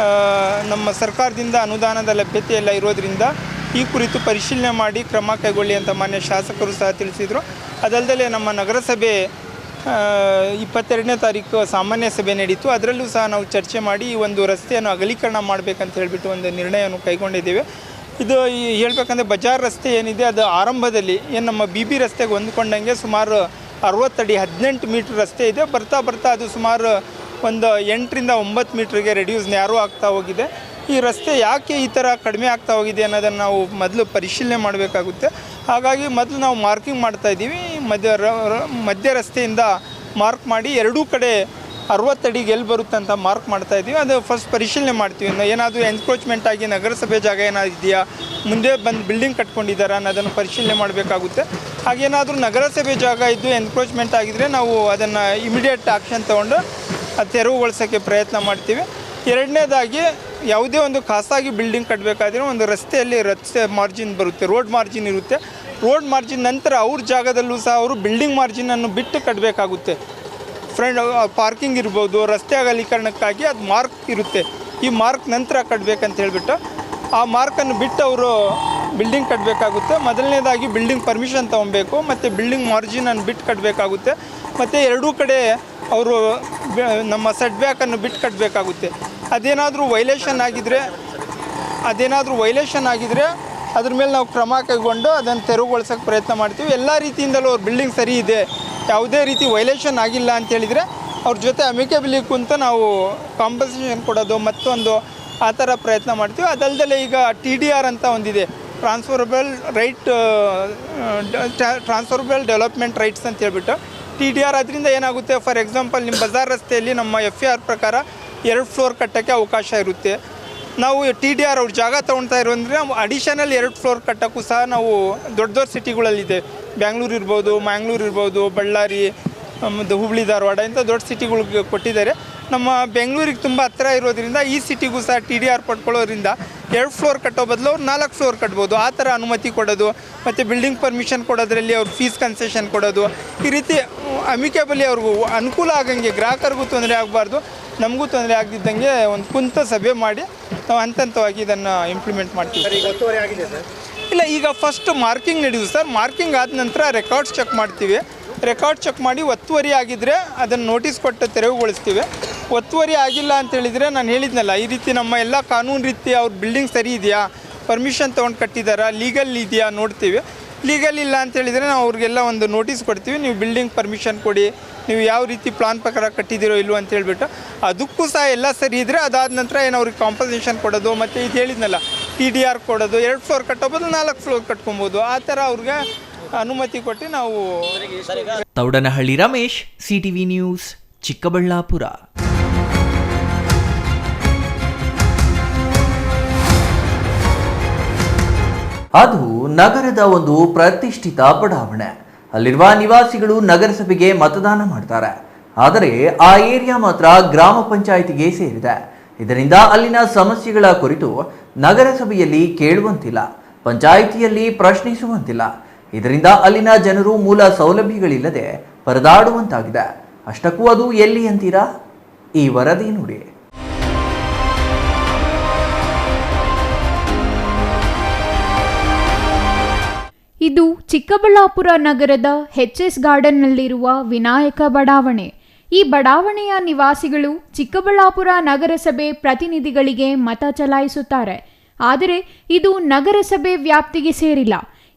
ನಮ್ಮ ಸರ್ಕಾರದಿಂದ ಅನುದಾನದ ಲಭ್ಯತೆ ಎಲ್ಲ ಇರೋದರಿಂದ ಈ ಕುರಿತು ಪರಿಶೀಲನೆ ಮಾಡಿ ಕ್ರಮ ಕೈಗೊಳ್ಳಿ ಅಂತ ಮಾನ್ಯ ಶಾಸಕರು ಸಹ ತಿಳಿಸಿದರು. ಅದಲ್ಲದೆ ನಮ್ಮ ನಗರಸಭೆ 22ನೇ ತಾರೀಕು ಸಾಮಾನ್ಯ ಸಭೆ ನಡೀತು. ಅದರಲ್ಲೂ ಸಹ ನಾವು ಚರ್ಚೆ ಮಾಡಿ ಈ ಒಂದು ರಸ್ತೆಯನ್ನು ಅಗಲೀಕರಣ ಮಾಡಬೇಕಂತ ಹೇಳಿಬಿಟ್ಟು ಒಂದು ನಿರ್ಣಯವನ್ನು ಕೈಗೊಂಡಿದ್ದೇವೆ. ಇದು ಹೇಳಬೇಕಂದ್ರೆ ಬಜಾರ್ ರಸ್ತೆ ಏನಿದೆ ಅದು ಆರಂಭದಲ್ಲಿ ಏನು ನಮ್ಮ BB ರಸ್ತೆಗೆ ಹೊಂದ್ಕೊಂಡಂಗೆ ಸುಮಾರು 60 ಅಡಿ 18 ಮೀಟ್ರ್ ರಸ್ತೆ ಇದೆ. ಬರ್ತಾ ಅದು ಸುಮಾರು ಒಂದು 8ರಿಂದ 9 ಮೀಟ್ರಿಗೆ ರೆಡ್ಯೂಸ್ ನ್ಯಾರೋ ಆಗ್ತಾ ಹೋಗಿದೆ. ಈ ರಸ್ತೆ ಯಾಕೆ ಈ ಥರ ಕಡಿಮೆ ಆಗ್ತಾ ಹೋಗಿದೆ ಅನ್ನೋದನ್ನು ನಾವು ಮೊದಲು ಪರಿಶೀಲನೆ ಮಾಡಬೇಕಾಗುತ್ತೆ. ಹಾಗಾಗಿ ಮೊದಲು ನಾವು ಮಾರ್ಕಿಂಗ್ ಮಾಡ್ತಾಯಿದ್ದೀವಿ. ಮಧ್ಯ ರಸ್ತೆಯಿಂದ ಮಾರ್ಕ್ ಮಾಡಿ 2 ಕಡೆ 60 ಅಡಿಗೆ ಎಲ್ಲಿ ಬರುತ್ತೆ ಅಂತ ಮಾರ್ಕ್ ಮಾಡ್ತಾಯಿದ್ದೀವಿ. ಅದು ಫಸ್ಟ್ ಪರಿಶೀಲನೆ ಮಾಡ್ತೀವಿ. ಏನಾದರೂ ಎನ್ಕ್ರೋಚ್ಮೆಂಟ್ ಆಗಿ ನಗರಸಭೆ ಜಾಗ ಏನಾದ್ರು ಇದೆಯಾ, ಮುಂದೆ ಬಂದು ಬಿಲ್ಡಿಂಗ್ ಕಟ್ಕೊಂಡಿದ್ದಾರೆ ಅನ್ನೋದನ್ನು ಪರಿಶೀಲನೆ ಮಾಡಬೇಕಾಗುತ್ತೆ. ಹಾಗೇನಾದರೂ ನಗರಸಭೆ ಜಾಗ ಇದ್ದು ಎನ್ಕ್ರೋಚ್ಮೆಂಟ್ ಆಗಿದ್ದರೆ ನಾವು ಅದನ್ನು ಇಮಿಡಿಯೇಟ್ ಆ್ಯಕ್ಷನ್ ತೊಗೊಂಡು ಅದು ತೆರವುಗೊಳಿಸೋಕ್ಕೆ ಪ್ರಯತ್ನ ಮಾಡ್ತೀವಿ. ಎರಡನೇದಾಗಿ ಯಾವುದೇ ಒಂದು ಖಾಸಗಿ ಬಿಲ್ಡಿಂಗ್ ಕಟ್ಟಬೇಕಾದ್ರೆ ಒಂದು ರಸ್ತೆಯಲ್ಲಿ ರಸ್ತೆ ಮಾರ್ಜಿನ್ ಬರುತ್ತೆ, ರೋಡ್ ಮಾರ್ಜಿನ್ ಇರುತ್ತೆ. ರೋಡ್ ಮಾರ್ಜಿನ್ ನಂತರ ಅವ್ರ ಜಾಗದಲ್ಲೂ ಸಹ ಅವರು ಬಿಲ್ಡಿಂಗ್ ಮಾರ್ಜಿನನ್ನು ಬಿಟ್ಟು ಕಟ್ಟಬೇಕಾಗುತ್ತೆ. ಪಾರ್ಕಿಂಗ್ ಇರ್ಬೋದು, ರಸ್ತೆ ಅಗಲೀಕರಣಕ್ಕಾಗಿ ಅದು ಮಾರ್ಕ್ ಇರುತ್ತೆ. ಈ ಮಾರ್ಕ್ ನಂತರ ಕಟ್ಟಬೇಕಂತ ಹೇಳಿಬಿಟ್ಟು ಆ ಮಾರ್ಕನ್ನು ಬಿಟ್ಟು ಅವರು ಬಿಲ್ಡಿಂಗ್ ಕಟ್ಟಬೇಕಾಗುತ್ತೆ. ಮೊದಲನೇದಾಗಿ ಬಿಲ್ಡಿಂಗ್ ಪರ್ಮಿಷನ್ ತೊಗೊಬೇಕು ಮತ್ತು ಬಿಲ್ಡಿಂಗ್ ಮಾರ್ಜಿನನ್ನು ಬಿಟ್ಟು ಕಟ್ಟಬೇಕಾಗುತ್ತೆ. ಮತ್ತು 2 ಕಡೆ ಅವರು ನಮ್ಮ ಸೆಟ್ ಬ್ಯಾಕನ್ನು ಬಿಟ್ಟು ಕಟ್ಟಬೇಕಾಗುತ್ತೆ. ಅದೇನಾದರೂ ವೈಲೇಷನ್ ಆಗಿದ್ರೆ ಅದ್ರ ಮೇಲೆ ನಾವು ಕ್ರಮ ಕೈಗೊಂಡು ಅದನ್ನು ತೆರವುಗೊಳಿಸೋಕ್ಕೆ ಪ್ರಯತ್ನ ಮಾಡ್ತೀವಿ. ಎಲ್ಲ ರೀತಿಯಿಂದಲೂ ಅವ್ರ ಬಿಲ್ಡಿಂಗ್ ಸರಿ ಇದೆ, ಯಾವುದೇ ರೀತಿ ವೈಲೇಷನ್ ಆಗಿಲ್ಲ ಅಂತೇಳಿದರೆ ಅವ್ರ ಜೊತೆ ಅಮಿಕೇಬಲಿ ಕುಂತು ನಾವು ಕಾಂಪನ್ಸೇಷನ್ ಕೊಡೋದು ಮತ್ತೊಂದು ಆ ಥರ ಪ್ರಯತ್ನ ಮಾಡ್ತೀವಿ. ಅದಲ್ಲದೆ ಈಗ TDR ಅಂತ ಒಂದಿದೆ, ಟ್ರಾನ್ಸ್ಫರಬಲ್ ಡೆವಲಪ್ಮೆಂಟ್ ರೈಟ್ಸ್ ಅಂತ ಹೇಳ್ಬಿಟ್ಟು TDR. ಅದರಿಂದ ಏನಾಗುತ್ತೆ, ಫಾರ್ ಎಕ್ಸಾಂಪಲ್ ನಿಮ್ಮ ಬಜಾರ್ ರಸ್ತೆಯಲ್ಲಿ ನಮ್ಮ FAR ಪ್ರಕಾರ 2 ಫ್ಲೋರ್ ಕಟ್ಟೋಕ್ಕೆ ಅವಕಾಶ ಇರುತ್ತೆ. ನಾವು TDR ಅವ್ರ ಜಾಗ ತೊಗೊಳ್ತಾ ಇರೋಂದರೆ ಅಡಿಷನಲ್ 2 ಫ್ಲೋರ್ ಕಟ್ಟೋಕ್ಕೂ ಸಹ ನಾವು ದೊಡ್ಡ ಸಿಟಿಗಳಲ್ಲಿದೆ, ಬ್ಯಾಂಗ್ಳೂರು ಇರ್ಬೋದು, ಮ್ಯಾಂಗ್ಳೂರು ಇರ್ಬೋದು, ಬಳ್ಳಾರಿ, ಹುಬ್ಳಿ, ಧಾರವಾಡ ಇಂಥ ದೊಡ್ಡ ಸಿಟಿಗಳಿಗೆ ಕೊಟ್ಟಿದ್ದಾರೆ. ನಮ್ಮ ಬೆಂಗಳೂರಿಗೆ ತುಂಬ ಹತ್ತಿರ ಇರೋದ್ರಿಂದ ಈ ಸಿಟಿಗೂ ಸಹ TDR ಪಡ್ಕೊಳ್ಳೋದ್ರಿಂದ 2 ಫ್ಲೋರ್ ಕಟ್ಟೋ ಬದಲು ಅವ್ರು 4 ಫ್ಲೋರ್ ಕಟ್ಬೋದು. ಆ ಥರ ಅನುಮತಿ ಕೊಡೋದು ಮತ್ತು ಬಿಲ್ಡಿಂಗ್ ಪರ್ಮಿಷನ್ ಕೊಡೋದ್ರಲ್ಲಿ ಅವ್ರು ಫೀಸ್ ಕನ್ಸೆಷನ್ ಕೊಡೋದು, ಈ ರೀತಿ ಅಮಿಕೇಬಲಿ ಅವ್ರಿಗೂ ಅನುಕೂಲ ಆಗಂಗೆ, ಗ್ರಾಹಕರಿಗೂ ತೊಂದರೆ ಆಗಬಾರ್ದು, ನಮಗೂ ತೊಂದರೆ ಆಗದಿದ್ದಂಗೆ ಒಂದು ಕುಂತ ಸಭೆ ಮಾಡಿ ನಾವು ಹಂತವಾಗಿ ಇದನ್ನು ಇಂಪ್ಲಿಮೆಂಟ್ ಮಾಡ್ತೀವಿ. ಇಲ್ಲ, ಈಗ ಫಸ್ಟ್ ಮಾರ್ಕಿಂಗ್ ನಡೆಯುದು ಸರ್. ಮಾರ್ಕಿಂಗ್ ಆದ ನಂತರ ರೆಕಾರ್ಡ್ಸ್ ಚೆಕ್ ಮಾಡ್ತೀವಿ. ರೆಕಾರ್ಡ್ ಚೆಕ್ ಮಾಡಿ ಒತ್ತುವರಿ ಆಗಿದ್ದರೆ ಅದನ್ನು ನೋಟಿಸ್ ಕೊಟ್ಟು ತೆರವುಗೊಳಿಸ್ತೀವಿ. ಒತ್ತುವರಿ ಆಗಿಲ್ಲ ಅಂತೇಳಿದರೆ ನಾನು ಹೇಳಿದ್ನಲ್ಲ, ಈ ರೀತಿ ನಮ್ಮ ಎಲ್ಲ ಕಾನೂನು ರೀತಿ ಅವ್ರ ಬಿಲ್ಡಿಂಗ್ ಸರಿ ಇದೆಯಾ, ಪರ್ಮಿಷನ್ ತೊಗೊಂಡು ಕಟ್ಟಿದ್ದಾರಾ, ಲೀಗಲ್ ಇದೆಯಾ ನೋಡ್ತೀವಿ. ಲೀಗಲ್ ಇಲ್ಲ ಅಂತೇಳಿದರೆ ನಾವು ಅವ್ರಿಗೆಲ್ಲ ಒಂದು ನೋಟಿಸ್ ಕೊಡ್ತೀವಿ, ನೀವು ಬಿಲ್ಡಿಂಗ್ ಪರ್ಮಿಷನ್ ಕೊಡಿ, ನೀವು ಯಾವ ರೀತಿ ಪ್ಲಾನ್ ಪ್ರಕಾರ ಕಟ್ಟಿದ್ದೀರೋ ಇಲ್ವೋ ಅಂತ ಹೇಳ್ಬಿಟ್ಟು. ಅದಕ್ಕೂ ಸಹ ಎಲ್ಲ ಸರಿ ಇದ್ದರೆ ಅದಾದ ನಂತರ ಏನು ಅವ್ರಿಗೆ ಕಾಂಪನ್ಸೇಷನ್ ಕೊಡೋದು, ಮತ್ತು ಇದು ಹೇಳಿದ್ನಲ್ಲ TDR ಕೊಡೋದು, 2 ಫ್ಲೋರ್ ಕಟ್ಟೋಬೋದು, 4 ಫ್ಲೋರ್ ಕಟ್ಕೊಬೋದು, ಆ ಥರ ಅವ್ರಿಗೆ ಅನುಮತಿ ಕೊಟ್ಟು ನಾವು. Thoudanahalli Ramesh, CTV news, Chikkaballapur. ಅದು ನಗರದ ಒಂದು ಪ್ರತಿಷ್ಠಿತ ಬಡಾವಣೆ. ಅಲ್ಲಿರುವ ನಿವಾಸಿಗಳು ನಗರಸಭೆಗೆ ಮತದಾನ ಮಾಡ್ತಾರೆ. ಆದರೆ ಆ ಏರಿಯಾ ಮಾತ್ರ ಗ್ರಾಮ ಪಂಚಾಯಿತಿಗೆ ಸೇರಿದೆ. ಇದರಿಂದ ಅಲ್ಲಿನ ಸಮಸ್ಯೆಗಳ ಕುರಿತು ನಗರಸಭೆಯಲ್ಲಿ ಕೇಳುವಂತಿಲ್ಲ, ಪಂಚಾಯಿತಿಯಲ್ಲಿ ಪ್ರಶ್ನಿಸುವಂತಿಲ್ಲ. ಇದರಿಂದ ಅಲ್ಲಿನ ಜನರು ಮೂಲ ಸೌಲಭ್ಯಗಳಿಲ್ಲದೆ ಪರದಾಡುವಂತಾಗಿದೆ. ಅಷ್ಟಕ್ಕೂ ಅದು ಎಲ್ಲಿ ಅಂತೀರಾ? ಈ ವರದಿ ನೋಡಿ. ಇದು ಚಿಕ್ಕಬಳ್ಳಾಪುರ ನಗರದ ಎಚ್.ಎಸ್. ಗಾರ್ಡನ್ನಲ್ಲಿರುವ ವಿನಾಯಕ ಬಡಾವಣೆ. ಈ ಬಡಾವಣೆಯ ನಿವಾಸಿಗಳು ಚಿಕ್ಕಬಳ್ಳಾಪುರ ನಗರಸಭೆ ಪ್ರತಿನಿಧಿಗಳಿಗೆ ಮತ ಚಲಾಯಿಸುತ್ತಾರೆ. ಆದರೆ ಇದು ನಗರಸಭೆ ವ್ಯಾಪ್ತಿಗೆ ಸೇರಿಲ್ಲ.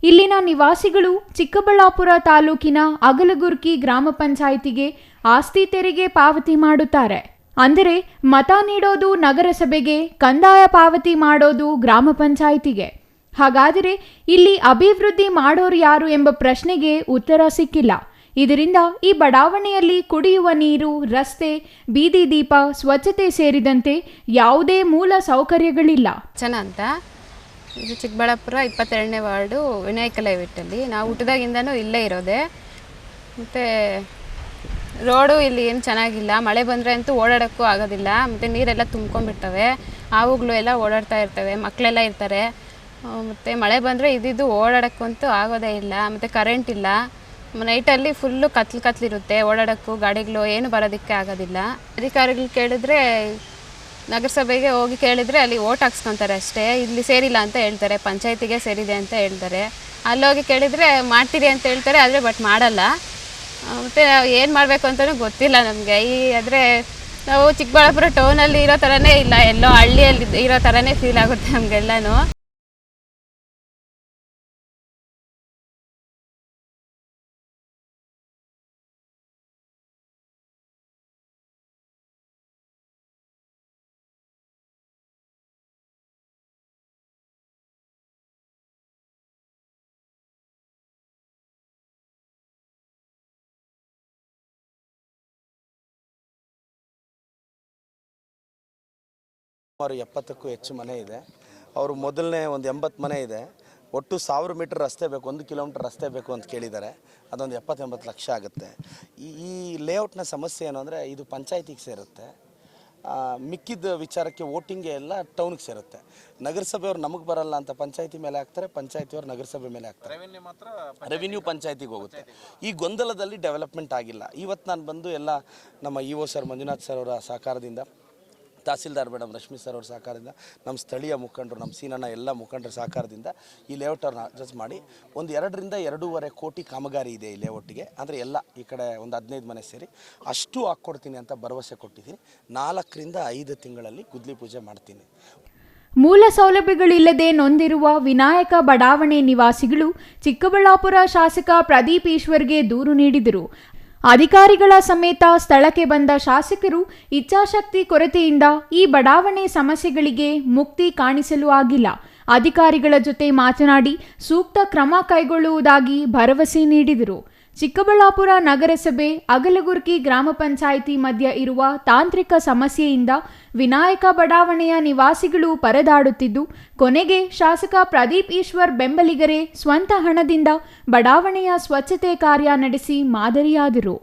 ಇಲ್ಲಿನ ನಿವಾಸಿಗಳು ಚಿಕ್ಕಬಳ್ಳಾಪುರ ತಾಲೂಕಿನ ಅಗಲಗುರ್ಕಿ ಗ್ರಾಮ ಪಂಚಾಯಿತಿಗೆ ಆಸ್ತಿ ತೆರಿಗೆ ಪಾವತಿ ಮಾಡುತ್ತಾರೆ. ಅಂದರೆ ಮತ ನೀಡೋದು ನಗರಸಭೆಗೆ, ಕಂದಾಯ ಪಾವತಿ ಮಾಡೋದು ಗ್ರಾಮ ಪಂಚಾಯಿತಿಗೆ. ಹಾಗಾದರೆ ಇಲ್ಲಿ ಅಭಿವೃದ್ಧಿ ಮಾಡೋರು ಯಾರು ಎಂಬ ಪ್ರಶ್ನೆಗೆ ಉತ್ತರ ಸಿಕ್ಕಿಲ್ಲ. ಇದರಿಂದ ಈ ಬಡಾವಣೆಯಲ್ಲಿ ಕುಡಿಯುವ ನೀರು, ರಸ್ತೆ, ಬೀದಿ ದೀಪ, ಸ್ವಚ್ಛತೆ ಸೇರಿದಂತೆ ಯಾವುದೇ ಮೂಲ ಸೌಕರ್ಯಗಳಿಲ್ಲ. ಅಂತ ಇದು ಚಿಕ್ಕಬಳ್ಳಾಪುರ 22ನೇ ವಾರ್ಡು ವಿನಾಯಕ ಲೇಔಟಲ್ಲಿ ನಾವು ಹುಟ್ಟಿದಾಗಿಂದನೂ ಇಲ್ಲೇ ಇರೋದೆ. ಮತ್ತು ರೋಡು ಇಲ್ಲಿ ಏನು ಚೆನ್ನಾಗಿಲ್ಲ. ಮಳೆ ಬಂದರೆ ಅಂತೂ ಓಡಾಡೋಕ್ಕೂ ಆಗೋದಿಲ್ಲ. ಮತ್ತು ನೀರೆಲ್ಲ ತುಂಬ್ಕೊಂಡ್ಬಿಡ್ತವೆ, ಹಾವುಗಳು ಎಲ್ಲ ಓಡಾಡ್ತಾ ಇರ್ತವೆ, ಮಕ್ಕಳೆಲ್ಲ ಇರ್ತಾರೆ. ಮತ್ತು ಮಳೆ ಬಂದರೆ ಇದ್ದಿದ್ದು ಓಡಾಡೋಕ್ಕಂತೂ ಆಗೋದೇ ಇಲ್ಲ. ಮತ್ತು ಕರೆಂಟ್ ಇಲ್ಲ. ನೈಟಲ್ಲಿ ಫುಲ್ಲು ಕತ್ಲಿರುತ್ತೆ, ಓಡಾಡೋಕ್ಕೂ ಗಾಡಿಗಳು ಏನು ಬರೋದಕ್ಕೆ ಆಗೋದಿಲ್ಲ. ಅಧಿಕಾರಿಗಳು ಕೇಳಿದ್ರೆ, ನಗರಸಭೆಗೆ ಹೋಗಿ ಕೇಳಿದರೆ ಅಲ್ಲಿ ಓಟ್ ಹಾಕ್ಸ್ಕೊತಾರೆ ಅಷ್ಟೇ. ಇಲ್ಲಿ ಸೇರಿಲ್ಲ ಅಂತ ಹೇಳ್ತಾರೆ, ಪಂಚಾಯತಿಗೆ ಸೇರಿದೆ ಅಂತ ಹೇಳ್ತಾರೆ. ಅಲ್ಲೋಗಿ ಕೇಳಿದರೆ ಮಾಡ್ತೀರಿ ಅಂತ ಹೇಳ್ತಾರೆ, ಆದರೆ ಬಟ್ ಮಾಡಲ್ಲ. ಮತ್ತು ಏನು ಮಾಡಬೇಕು ಅಂತಲೂ ಗೊತ್ತಿಲ್ಲ ನಮಗೆ. ಆದರೆ ನಾವು ಚಿಕ್ಕಬಳ್ಳಾಪುರ ಟೌನಲ್ಲಿ ಇರೋ ಥರನೇ ಇಲ್ಲ, ಎಲ್ಲೋ ಹಳ್ಳಿಯಲ್ಲಿ ಇರೋ ಥರನೇ ಫೀಲ್ ಆಗುತ್ತೆ ನಮಗೆಲ್ಲನೂ. ಸುಮಾರು 70ಕ್ಕೂ ಹೆಚ್ಚು ಮನೆ ಇದೆ. ಅವರು ಮೊದಲನೇ ಒಂದು 80 ಮನೆ ಇದೆ. ಒಟ್ಟು 1000 ಮೀಟರ್ ರಸ್ತೆ ಬೇಕು, 1 ಕಿಲೋಮೀಟರ್ ರಸ್ತೆ ಬೇಕು ಅಂತ ಕೇಳಿದ್ದಾರೆ. ಅದೊಂದು 70-80 ಲಕ್ಷ ಆಗುತ್ತೆ. ಈ ಲೇಔಟ್ನ ಸಮಸ್ಯೆ ಏನು ಅಂದರೆ, ಇದು ಪಂಚಾಯತಿಗೆ ಸೇರುತ್ತೆ. ಮಿಕ್ಕಿದ ವಿಚಾರಕ್ಕೆ ವೋಟಿಂಗ್ಗೆ ಎಲ್ಲ ಟೌನ್ಗೆ ಸೇರುತ್ತೆ. ನಗರಸಭೆಯವ್ರು ನಮಗೆ ಬರಲ್ಲ ಅಂತ ಪಂಚಾಯತಿ ಮೇಲೆ ಹಾಕ್ತಾರೆ, ಪಂಚಾಯತಿಯವ್ರು ನಗರಸಭೆ ಮೇಲೆ ಹಾಕ್ತಾರೆ. ರೆವಿನ್ಯೂ ಪಂಚಾಯತಿಗೆ ಹೋಗುತ್ತೆ. ಈ ಗೊಂದಲದಲ್ಲಿ ಡೆವಲಪ್ಮೆಂಟ್ ಆಗಿಲ್ಲ. ಇವತ್ತು ನಾನು ಬಂದು ಎಲ್ಲ ನಮ್ಮ ಇ.ಒ. ಸರ್ ಮಂಜುನಾಥ್ ಸರ್ ಅವರ ಸಹಕಾರದಿಂದ, ತಹಸೀಲ್ದಾರ್ ಮೇಡಮ್ ರಶ್ಮಿ ಸರ್ ಅವ್ರ ಸಹಕಾರದಿಂದ, ನಮ್ಮ ಸ್ಥಳೀಯ ಮುಖಂಡರು, ನಮ್ಮ ಸೀನಣ್ಣ ಎಲ್ಲ ಮುಖಂಡರ ಸಹಕಾರದಿಂದ ಈ ಲೇಔಟನ್ನು ಅಡ್ಜಸ್ಟ್ ಮಾಡಿ ಒಂದು 2 ರಿಂದ 2.5 ಕೋಟಿ ಕಾಮಗಾರಿ ಇದೆ ಈ ಲೇಔಟಿಗೆ. ಅಂದರೆ ಎಲ್ಲ ಈ ಕಡೆ ಒಂದು 15 ಮನೆ ಸೇರಿ ಅಷ್ಟು ಹಾಕ್ಕೊಡ್ತೀನಿ ಅಂತ ಭರವಸೆ ಕೊಟ್ಟಿದ್ದೀನಿ. 4 ರಿಂದ 5 ತಿಂಗಳಲ್ಲಿ ಗುದ್ಲಿ ಪೂಜೆ ಮಾಡ್ತೀನಿ. ಮೂಲ ಸೌಲಭ್ಯಗಳಿಲ್ಲದೆ ನೊಂದಿರುವ ವಿನಾಯಕ ಬಡಾವಣೆ ನಿವಾಸಿಗಳು ಚಿಕ್ಕಬಳ್ಳಾಪುರ ಶಾಸಕ ಪ್ರದೀಪ್ ಈಶ್ವರ್ಗೆ ದೂರು ನೀಡಿದರು. ಅಧಿಕಾರಿಗಳ ಸಮೇತ ಸ್ಥಳಕ್ಕೆ ಬಂದ ಶಾಸಕರು ಇಚ್ಛಾಶಕ್ತಿ ಕೊರತೆಯಿಂದ ಈ ಬಡಾವಣೆ ಸಮಸ್ಯೆಗಳಿಗೆ ಮುಕ್ತಿ ಕಾಣಿಸಲು ಆಗಿಲ್ಲ. ಅಧಿಕಾರಿಗಳ ಜೊತೆ ಮಾತನಾಡಿ ಸೂಕ್ತ ಕ್ರಮ ಕೈಗೊಳ್ಳುವುದಾಗಿ ಭರವಸೆ ನೀಡಿದರು. ಚಿಕ್ಕಬಳ್ಳಾಪುರ ನಗರಸಭೆ ಅಗಲಗುರ್ಕಿ ಗ್ರಾಮ ಪಂಚಾಯಿತಿ ಮಧ್ಯ ಇರುವ ತಾಂತ್ರಿಕ ಸಮಸ್ಯೆಯಿಂದ ವಿನಾಯಕ ಬಡಾವಣೆಯ ನಿವಾಸಿಗಳು ಪರದಾಡುತ್ತಿದ್ದು, ಕೊನೆಗೆ ಶಾಸಕ ಪ್ರದೀಪ್ ಈಶ್ವರ್ ಬೆಂಬಲಿಗರೇ ಸ್ವಂತ ಹಣದಿಂದ ಬಡಾವಣೆಯ ಸ್ವಚ್ಛತೆ ಕಾರ್ಯ ನಡೆಸಿ ಮಾದರಿಯಾದರು.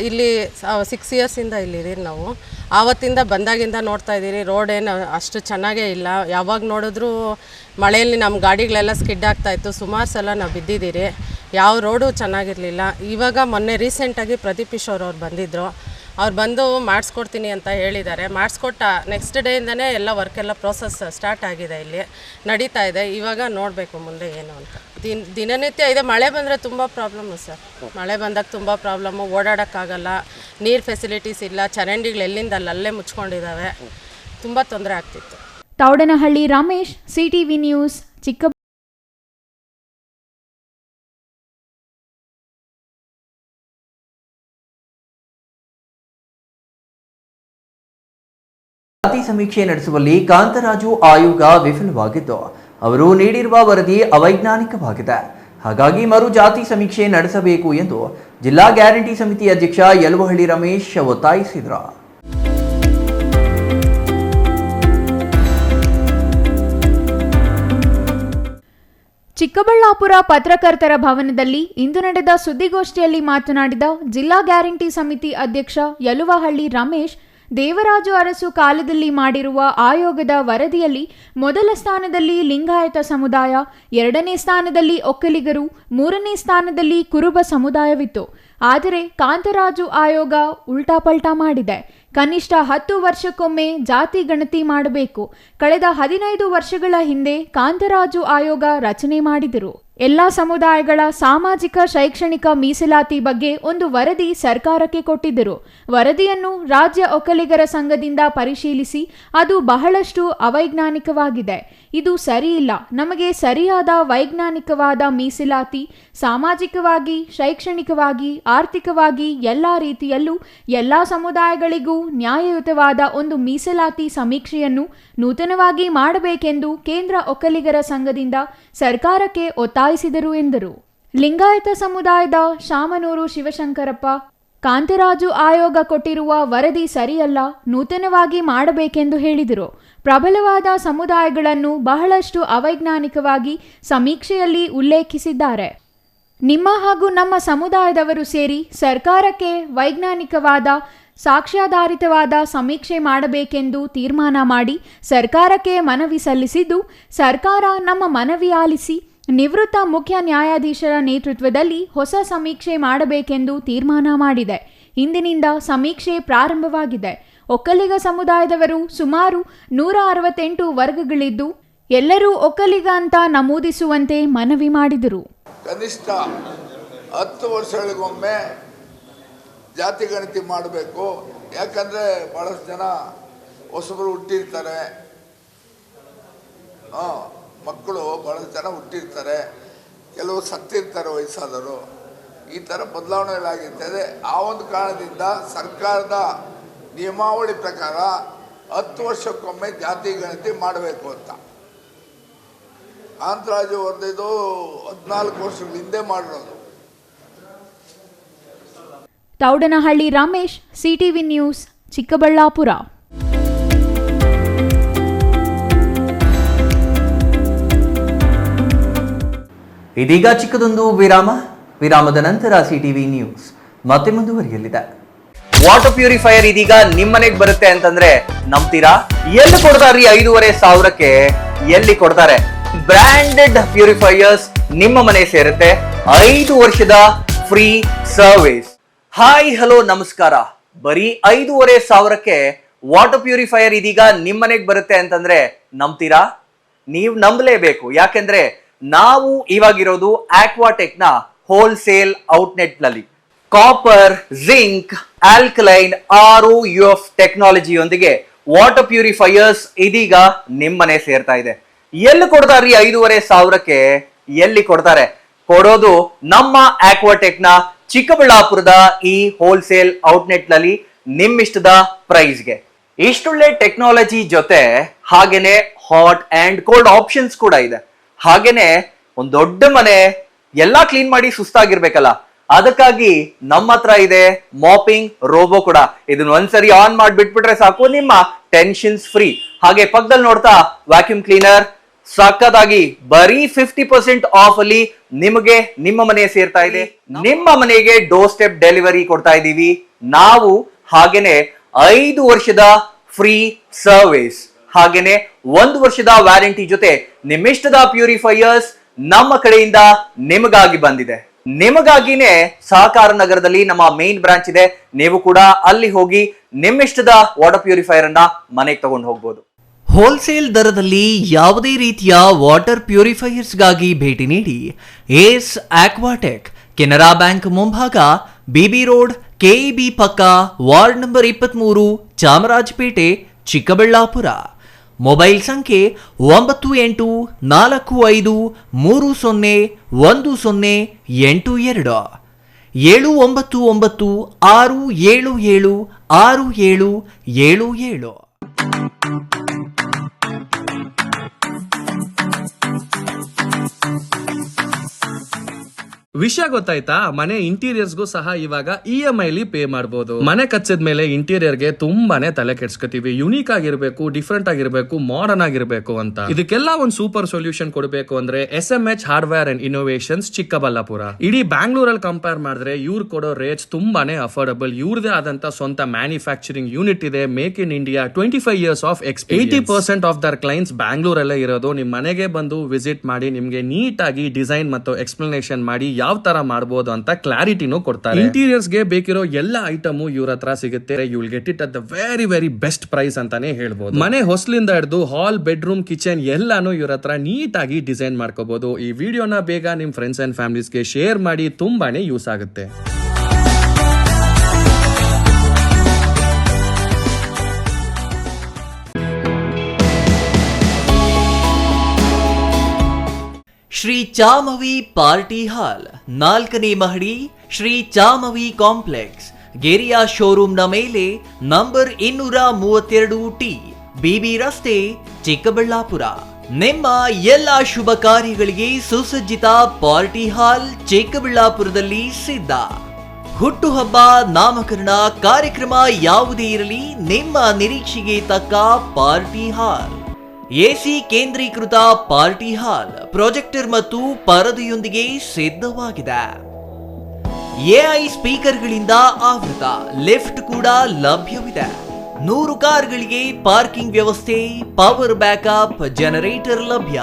ಇಲ್ಲಿ 6 ಇಯರ್ಸಿಂದ ಇಲ್ಲಿದ್ದೀರಿ ನಾವು. ಆವತ್ತಿಂದ ಬಂದಾಗಿಂದ ನೋಡ್ತಾ ಇದ್ದೀರಿ, ರೋಡ್ ಏನು ಅಷ್ಟು ಚೆನ್ನಾಗೇ ಇಲ್ಲ. ಯಾವಾಗ ನೋಡಿದ್ರೂ ಮಳೆಯಲ್ಲಿ ನಮ್ಮ ಗಾಡಿಗಳೆಲ್ಲ ಸ್ಕಿಡ್ ಆಗ್ತಾಯಿತ್ತು. ಸುಮಾರು ಸಲ ನಾವು ಬಿದ್ದಿದ್ದೀರಿ. ಯಾವ ರೋಡು ಚೆನ್ನಾಗಿರಲಿಲ್ಲ. ಇವಾಗ ಮೊನ್ನೆ ರೀಸೆಂಟಾಗಿ ಪ್ರದೀಪ್ ಈಶ್ವರ್ ಅವ್ರು ಬಂದಿದ್ದರು. ಅವ್ರು ಬಂದು ಮಾಡಿಸ್ಕೊಡ್ತೀನಿ ಅಂತ ಹೇಳಿದ್ದಾರೆ. ಮಾಡಿಸ್ಕೊಟ್ಟ ನೆಕ್ಸ್ಟ್ ಡೇಯಿಂದನೇ ಎಲ್ಲ ವರ್ಕೆಲ್ಲ ಪ್ರೋಸೆಸ್ ಸ್ಟಾರ್ಟ್ ಆಗಿದೆ, ಇಲ್ಲಿ ನಡೀತಾ ಇದೆ. ಇವಾಗ ನೋಡಬೇಕು ಮುಂದೆ ಏನು ಅಂತ. ದಿನನಿತ್ಯ ಇದೆ. ಮಳೆ ಬಂದರೆ ತುಂಬ ಪ್ರಾಬ್ಲಮ್ಮು ಸರ್. ಮಳೆ ಬಂದಾಗ ತುಂಬ ಪ್ರಾಬ್ಲಮ್ಮು, ಓಡಾಡೋಕ್ಕಾಗಲ್ಲ, ನೀರು ಫೆಸಿಲಿಟೀಸ್ ಇಲ್ಲ, ಚರಂಡಿಗಳು ಎಲ್ಲಿಂದ ಅಲ್ಲೇ ಮುಚ್ಕೊಂಡಿದ್ದಾವೆ, ತುಂಬ ತೊಂದರೆ ಆಗ್ತಿತ್ತು. ತೌಡನಹಳ್ಳಿ ರಮೇಶ್, CTV ನ್ಯೂಸ್, ಚಿಕ್ಕ ಜಾತಿ ಸಮೀಕ್ಷೆ ನಡೆಸುವಲ್ಲಿ ಕಾಂತರಾಜು ಆಯೋಗ ವಿಫಲವಾಗಿದ್ದು ಅವರು ನೀಡಿರುವ ವರದಿ ಅವೈಜ್ಞಾನಿಕವಾಗಿದೆ. ಹಾಗಾಗಿ ಮರು ಜಾತಿ ಸಮೀಕ್ಷೆ ನಡೆಸಬೇಕು ಎಂದು ಜಿಲ್ಲಾ ಗ್ಯಾರಂಟಿ ಸಮಿತಿ ಅಧ್ಯಕ್ಷ ಯಲುವಹಳ್ಳಿ ರಮೇಶ್ ಒತ್ತಾಯಿಸಿದರು. ಚಿಕ್ಕಬಳ್ಳಾಪುರ ಪತ್ರಕರ್ತರ ಭವನದಲ್ಲಿ ಇಂದು ನಡೆದ ಸುದ್ದಿಗೋಷ್ಠಿಯಲ್ಲಿ ಮಾತನಾಡಿದ ಜಿಲ್ಲಾ ಗ್ಯಾರಂಟಿ ಸಮಿತಿ ಅಧ್ಯಕ್ಷ ಯಲುವಹಳ್ಳಿ ರಮೇಶ್, ದೇವರಾಜು ಅರಸು ಕಾಲದಲ್ಲಿ ಮಾಡಿರುವ ಆಯೋಗದ ವರದಿಯಲ್ಲಿ ಮೊದಲ ಸ್ಥಾನದಲ್ಲಿ ಲಿಂಗಾಯತ ಸಮುದಾಯ, ಎರಡನೇ ಸ್ಥಾನದಲ್ಲಿ ಒಕ್ಕಲಿಗರು, ಮೂರನೇ ಸ್ಥಾನದಲ್ಲಿ ಕುರುಬ ಸಮುದಾಯವಿತ್ತು. ಆದರೆ ಕಾಂತರಾಜು ಆಯೋಗ ಉಲ್ಟಾಪಲ್ಟಾ ಮಾಡಿದೆ. ಕನಿಷ್ಠ 10 ವರ್ಷಕ್ಕೊಮ್ಮೆ ಜಾತಿ ಗಣತಿ ಮಾಡಬೇಕು. ಕಳೆದ 15 ವರ್ಷಗಳ ಹಿಂದೆ ಕಾಂತರಾಜು ಆಯೋಗ ರಚನೆ ಮಾಡಿದರು. ಎಲ್ಲ ಸಮುದಾಯಗಳ ಸಾಮಾಜಿಕ ಶೈಕ್ಷಣಿಕ ಮೀಸಲಾತಿ ಬಗ್ಗೆ ಒಂದು ವರದಿ ಸರ್ಕಾರಕ್ಕೆ ಕೊಟ್ಟಿದ್ದರು. ವರದಿಯನ್ನು ರಾಜ್ಯ ಒಕ್ಕಲಿಗರ ಸಂಘದಿಂದ ಪರಿಶೀಲಿಸಿ ಅದು ಬಹಳಷ್ಟು ಅವೈಜ್ಞಾನಿಕವಾಗಿದೆ. ಇದು ಸರಿಯಿಲ್ಲ. ನಮಗೆ ಸರಿಯಾದ ವೈಜ್ಞಾನಿಕವಾದ ಮೀಸಲಾತಿ, ಸಾಮಾಜಿಕವಾಗಿ, ಶೈಕ್ಷಣಿಕವಾಗಿ, ಆರ್ಥಿಕವಾಗಿ ಎಲ್ಲ ರೀತಿಯಲ್ಲೂ ಎಲ್ಲ ಸಮುದಾಯಗಳಿಗೂ ನ್ಯಾಯಯುತವಾದ ಒಂದು ಮೀಸಲಾತಿ ಸಮೀಕ್ಷೆಯನ್ನು ನೂತನವಾಗಿ ಮಾಡಬೇಕೆಂದು ಕೇಂದ್ರ ಒಕ್ಕಲಿಗರ ಸಂಘದಿಂದ ಸರ್ಕಾರಕ್ಕೆ ಒತ್ತಾಯಿಸಿದರು ಎಂದರು. ಲಿಂಗಾಯತ ಸಮುದಾಯದ ಶಾಮನೂರು ಶಿವಶಂಕರಪ್ಪ, ಕಾಂತರಾಜು ಆಯೋಗ ಕೊಟ್ಟಿರುವ ವರದಿ ಸರಿಯಲ್ಲ, ನೂತನವಾಗಿ ಮಾಡಬೇಕೆಂದು ಹೇಳಿದರು. ಪ್ರಬಲವಾದ ಸಮುದಾಯಗಳನ್ನು ಬಹಳಷ್ಟು ಅವೈಜ್ಞಾನಿಕವಾಗಿ ಸಮೀಕ್ಷೆಯಲ್ಲಿ ಉಲ್ಲೇಖಿಸಿದ್ದಾರೆ. ನಿಮ್ಮ ಹಾಗೂ ನಮ್ಮ ಸಮುದಾಯದವರು ಸೇರಿ ಸರ್ಕಾರಕ್ಕೆ ವೈಜ್ಞಾನಿಕವಾದ ಸಾಕ್ಷ್ಯಾಧಾರಿತವಾದ ಸಮೀಕ್ಷೆ ಮಾಡಬೇಕೆಂದು ತೀರ್ಮಾನ ಮಾಡಿ ಸರ್ಕಾರಕ್ಕೆ ಮನವಿ ಸಲ್ಲಿಸಿದ್ದು, ಸರ್ಕಾರ ನಮ್ಮ ಮನವಿ ಆಲಿಸಿ ನಿವೃತ್ತ ಮುಖ್ಯ ನ್ಯಾಯಾಧೀಶರ ನೇತೃತ್ವದಲ್ಲಿ ಹೊಸ ಸಮೀಕ್ಷೆ ಮಾಡಬೇಕೆಂದು ತೀರ್ಮಾನ ಮಾಡಿದೆ. ಇಂದಿನಿಂದ ಸಮೀಕ್ಷೆ ಪ್ರಾರಂಭವಾಗಿದೆ. ಒಕ್ಕಲಿಗ ಸಮುದಾಯದವರು ಸುಮಾರು 168 ವರ್ಗಗಳಿದ್ದು ಎಲ್ಲರೂ ಒಕ್ಕಲಿಗ ಅಂತ ನಮೂದಿಸುವಂತೆ ಮನವಿ ಮಾಡಿದರು. ಕನಿಷ್ಠ 10 ವರ್ಷಗಳಿಗೊಮ್ಮೆ ಜಾತಿ ಗಣತಿ ಮಾಡಬೇಕು. ಯಾಕಂದರೆ ಭಾಳಷ್ಟು ಜನ ಹೊಸಬರು ಹುಟ್ಟಿರ್ತಾರೆ, ಮಕ್ಕಳು ಭಾಳಷ್ಟು ಜನ ಹುಟ್ಟಿರ್ತಾರೆ, ಕೆಲವು ಸತ್ತಿರ್ತಾರೆ ವಯಸ್ಸಾದವರು. ಈ ಥರ ಬದಲಾವಣೆಗಳಾಗಿರ್ತದೆ. ಆ ಒಂದು ಕಾರಣದಿಂದ ಸರ್ಕಾರದ ನಿಯಮಾವಳಿ ಪ್ರಕಾರ 10 ವರ್ಷಕ್ಕೊಮ್ಮೆ ಜಾತಿ ಗಣತಿ ಮಾಡಬೇಕು ಅಂತ. ಕಾಂತರಾಜು ವರದಿದು 14 ವರ್ಷಗಳ ಹಿಂದೆ ಮಾಡಿರೋದು. Thoudanahalli Ramesh, CTV news, Chikkaballapur. ಇದೀಗ ಚಿಕ್ಕದೊಂದು ವಿರಾಮದ ನಂತರ ಸಿಟಿವಿ ನ್ಯೂಸ್ ಮತ್ತೆ ಮುಂದುವರಿಯಲಿದೆ. ವಾಟರ್ ಪ್ಯೂರಿಫೈಯರ್ ಇದೀಗ ನಿಮ್ಮನೆಗೆ ಬರುತ್ತೆ ಅಂತಂದ್ರೆ ನಂಬ್ತೀರಾ? ಎಲ್ಲಿ ಕೊಡ್ತಾರ್ರಿ 5,500ಕ್ಕೆ? ಎಲ್ಲಿ ಕೊಡ್ತಾರೆ? ಬ್ರಾಂಡೆಡ್ ಪ್ಯೂರಿಫೈಯರ್ಸ್ ನಿಮ್ಮ ಮನೆ ಸೇರುತ್ತೆ. 5 ವರ್ಷದ ಫ್ರೀ ಸರ್ವಿಸ್. ಹಾಯ್ ಹಲೋ ನಮಸ್ಕಾರ. ಬರೀ 5,500ಕ್ಕೆ ವಾಟರ್ ಪ್ಯೂರಿಫೈಯರ್ ಇದೀಗ ನಿಮ್ಮನೆಗೆ ಬರುತ್ತೆ ಅಂತಂದ್ರೆ ನಂಬ್ತೀರಾ? ನೀವು ನಂಬಲೇಬೇಕು. ಯಾಕೆಂದ್ರೆ ನಾವು ಇವಾಗಿರೋದು ಆಕ್ವಾಟೆಕ್ ನ ಹೋಲ್ಸೇಲ್ ಔಟ್ಲೆಟ್ ನಲ್ಲಿ ಕಾಪರ್, ಜಿಂಕ್, ಆಲ್ಕಲೈನ್, ROUF ಟೆಕ್ನಾಲಜಿಯೊಂದಿಗೆ ವಾಟರ್ ಪ್ಯೂರಿಫೈಯರ್ಸ್ ಇದೀಗ ನಿಮ್ಮನೆ ಸೇರ್ತಾ ಇದೆ. ಎಲ್ಲಿ ಕೊಡ್ತಾರ್ರಿ 5,500ಕ್ಕೆ? ಎಲ್ಲಿ ಕೊಡ್ತಾರೆ? ಕೊಡೋದು ನಮ್ಮ ಆಕ್ವಾಟೆಕ್ ನ ಚಿಕ್ಕಬಳ್ಳಾಪುರದ ಈ ಹೋಲ್ಸೇಲ್ ಔಟ್ಲೆಟ್ ನಲ್ಲಿ ನಿಮ್ಮಿಷ್ಟದ ಪ್ರೈಸ್ಗೆ. ಇಷ್ಟೊಳ್ಳೆ ಟೆಕ್ನಾಲಜಿ ಜೊತೆ ಹಾಗೇನೆ ಹಾಟ್ ಅಂಡ್ ಕೋಲ್ಡ್ ಆಪ್ಷನ್ಸ್ ಕೂಡ ಇದೆ. ಹಾಗೇನೆ ಒಂದ್ ದೊಡ್ಡ ಮನೆ ಎಲ್ಲಾ ಕ್ಲೀನ್ ಮಾಡಿ ಸುಸ್ತಾಗಿರ್ಬೇಕಲ್ಲ, ಅದಕ್ಕಾಗಿ ನಮ್ಮ ಹತ್ರ ಇದೆ ಮಾಪಿಂಗ್ ರೋಬೋ ಕೂಡ. ಇದನ್ನ ಒಂದ್ಸರಿ ಆನ್ ಮಾಡಿ ಬಿಟ್ಬಿಟ್ರೆ ಸಾಕು, ನಿಮ್ಮ ಟೆನ್ಷನ್ಸ್ ಫ್ರೀ. ಹಾಗೆ ಪಕ್ಕದಲ್ಲಿ ನೋಡ್ತಾ ವ್ಯಾಕ್ಯೂಮ್ ಕ್ಲೀನರ್ ಸಕ್ಕತ್ತಾಗಿ ಬರೀ 50% ಆಫ್ ಅಲ್ಲಿ ನಿಮಗೆ ನಿಮ್ಮ ಮನೆ ಸೇರ್ತಾ ಇದೆ. ನಿಮ್ಮ ಮನೆಗೆ ಡೋರ್ ಸ್ಟೆಪ್ ಡೆಲಿವರಿ ಕೊಡ್ತಾ ಇದೀವಿ ನಾವು. ಹಾಗೇನೆ 5 ವರ್ಷದ ಫ್ರೀ ಸರ್ವಿಸ್, ಹಾಗೇನೆ 1 ವರ್ಷದ ವ್ಯಾರಂಟಿ ಜೊತೆ ನಿಮ್ಮಿಷ್ಟದ ಪ್ಯೂರಿಫೈಯರ್ಸ್ ನಮ್ಮ ಕಡೆಯಿಂದ ನಿಮಗಾಗಿ ಬಂದಿದೆ. ನಿಮಗಾಗಿನೇ ಸಹಕಾರ ನಗರದಲ್ಲಿ ನಮ್ಮ ಮೇನ್ ಬ್ರಾಂಚ್ ಇದೆ. ನೀವು ಕೂಡ ಅಲ್ಲಿ ಹೋಗಿ ನಿಮ್ಮಿಷ್ಟದ ವಾಟರ್ ಪ್ಯೂರಿಫೈಯರ್ ಅನ್ನ ಮನೆಗೆ ತಗೊಂಡು ಹೋಗ್ಬೋದು. ಹೋಲ್ಸೇಲ್ ದರದಲ್ಲಿ ಯಾವುದೇ ರೀತಿಯ ವಾಟರ್ ಪ್ಯೂರಿಫೈಯರ್ಸ್ಗಾಗಿ ಭೇಟಿ ನೀಡಿ. ಏಸ್ ಆಕ್ವಾಟೆಕ್, ಕೆನರಾ ಬ್ಯಾಂಕ್ ಮುಂಭಾಗ, BB ರೋಡ್, KEB ಪಕ್ಕ, ward number 23, Chamarajpet, Chikkaballapur. Mobile ಸಂಖ್ಯೆ 9845301082 799 677 6777. ವಿಷಯ ಗೊತ್ತಾಯ್ತಾ? ಮನೆ ಇಂಟೀರಿಯರ್ಸ್ಗೂ ಸಹ ಇವಾಗ EMI ಪೇ ಮಾಡಬಹುದು. ಮನೆ ಕಚ್ಚಿದ ಮೇಲೆ ಇಂಟೀರಿಯರ್ಗೆ ತುಂಬಾನೇ ತಲೆ ಕೆಡ್ಸ್ಕೊತೀವಿ. ಯುನೀಕ್ ಆಗಿರ್ಬೇಕು, ಡಿಫ್ರೆಂಟ್ ಆಗಿರ್ಬೇಕು, ಮಾಡರ್ನ್ ಆಗಿರ್ಬೇಕು ಅಂತ. ಇದಕ್ಕೆಲ್ಲ ಒಂದು ಸೂಪರ್ ಸೊಲ್ಯೂಷನ್ ಕೊಡಬೇಕು ಅಂದ್ರೆ SMH hardware and innovations Chikkaballapur. ಇಡೀ ಬ್ಯಾಂಗ್ಳೂರಲ್ಲಿ ಕಂಪೇರ್ ಮಾಡಿದ್ರೆ ಇವ್ರು ಕೊಡೋ ರೇಟ್ಸ್ ತುಂಬಾನೇ ಅಫೋರ್ಡಬಲ್. ಇವ್ರದೇ ಆದಂತ ಸ್ವಂತ ಮ್ಯಾನುಫ್ಯಾಕ್ಚರಿಂಗ್ ಯೂನಿಟ್ ಇದೆ. Make in India 25 years of experience. 80% of their clients ಬ್ಯಾಂಗ್ಳೂರಲ್ಲೇ ಇರೋದು. ನಿಮ್ ಮನೆಗೆ ಬಂದು ವಿಸಿಟ್ ಮಾಡಿ ನಿಮ್ಗೆ ನೀಟ್ ಆಗಿ ಡಿಸೈನ್ ಮತ್ತು ಎಕ್ಸ್ಪ್ಲನೇಷನ್ ಮಾಡಿ ಯಾವ ತರ ಮಾಡಬಹುದು ಅಂತ ಕ್ಲಾರಿಟಿನೂ ಕೊಡ್ತಾರೆ. ಇಂಟೀರಿಯರ್ಸ್ ಗೆ ಬೇಕಿರೋ ಎಲ್ಲ ಐಟಮ್ ಇವ್ರ ಹತ್ರ ಸಿಗುತ್ತೆ. You will get it at the very best price ಅಂತಾನೆ ಹೇಳ್ಬೋದು. ಮನೆ ಹೊಸಲಿಂದ ಹಿಡಿದು ಹಾಲ್, ಬೆಡ್ರೂಮ್, ಕಿಚನ್ ಎಲ್ಲಾನು ಇವ್ರ ಹತ್ರ ನೀಟ್ ಆಗಿ ಡಿಸೈನ್ ಮಾಡ್ಕೋಬಹುದು. ಈ ವಿಡಿಯೋನ ಬೇಗ ನಿಮ್ ಫ್ರೆಂಡ್ಸ್ ಅಂಡ್ ಫ್ಯಾಮಿಲೀಸ್ಗೆ ಶೇರ್ ಮಾಡಿ, ತುಂಬಾನೇ ಯೂಸ್ ಆಗುತ್ತೆ. ಶ್ರೀ ಚಾಮವಿ ಪಾರ್ಟಿ ಹಾಲ್, 4ನೇ ಮಹಡಿ, ಶ್ರೀ ಚಾಮವಿ ಕಾಂಪ್ಲೆಕ್ಸ್, ಗೆರಿಯಾ ಶೋರೂಮ್ನ ಮೇಲೆ, ನಂಬರ್ 232T, BB ರಸ್ತೆ, ಚಿಕ್ಕಬಳ್ಳಾಪುರ. ನಿಮ್ಮ ಎಲ್ಲ ಶುಭ ಕಾರ್ಯಗಳಿಗೆ ಸುಸಜ್ಜಿತ ಪಾರ್ಟಿ ಹಾಲ್ ಚಿಕ್ಕಬಳ್ಳಾಪುರದಲ್ಲಿ ಸಿದ್ಧ. ಹುಟ್ಟುಹಬ್ಬ, ನಾಮಕರಣ, ಕಾರ್ಯಕ್ರಮ ಯಾವುದೇ ಇರಲಿ, ನಿಮ್ಮ ನಿರೀಕ್ಷೆಗೆ ತಕ್ಕ ಪಾರ್ಟಿ ಹಾಲ್. AC ಕೇಂದ್ರೀಕೃತ ಪಾರ್ಟಿ ಹಾಲ್, ಪ್ರೊಜೆಕ್ಟರ್ ಮತ್ತು ಪರದೆಯೊಂದಿಗೆ ಸಿದ್ಧವಾಗಿದೆ. AI ಸ್ಪೀಕರ್ಗಳಿಂದ ಆವೃತ, ಲಿಫ್ಟ್ ಕೂಡ ಲಭ್ಯವಿದೆ. 100 ಕಾರ್ಗಳಿಗೆ ಪಾರ್ಕಿಂಗ್ ವ್ಯವಸ್ಥೆ, ಪವರ್ ಬ್ಯಾಕಪ್, ಜನರೇಟರ್ ಲಭ್ಯ.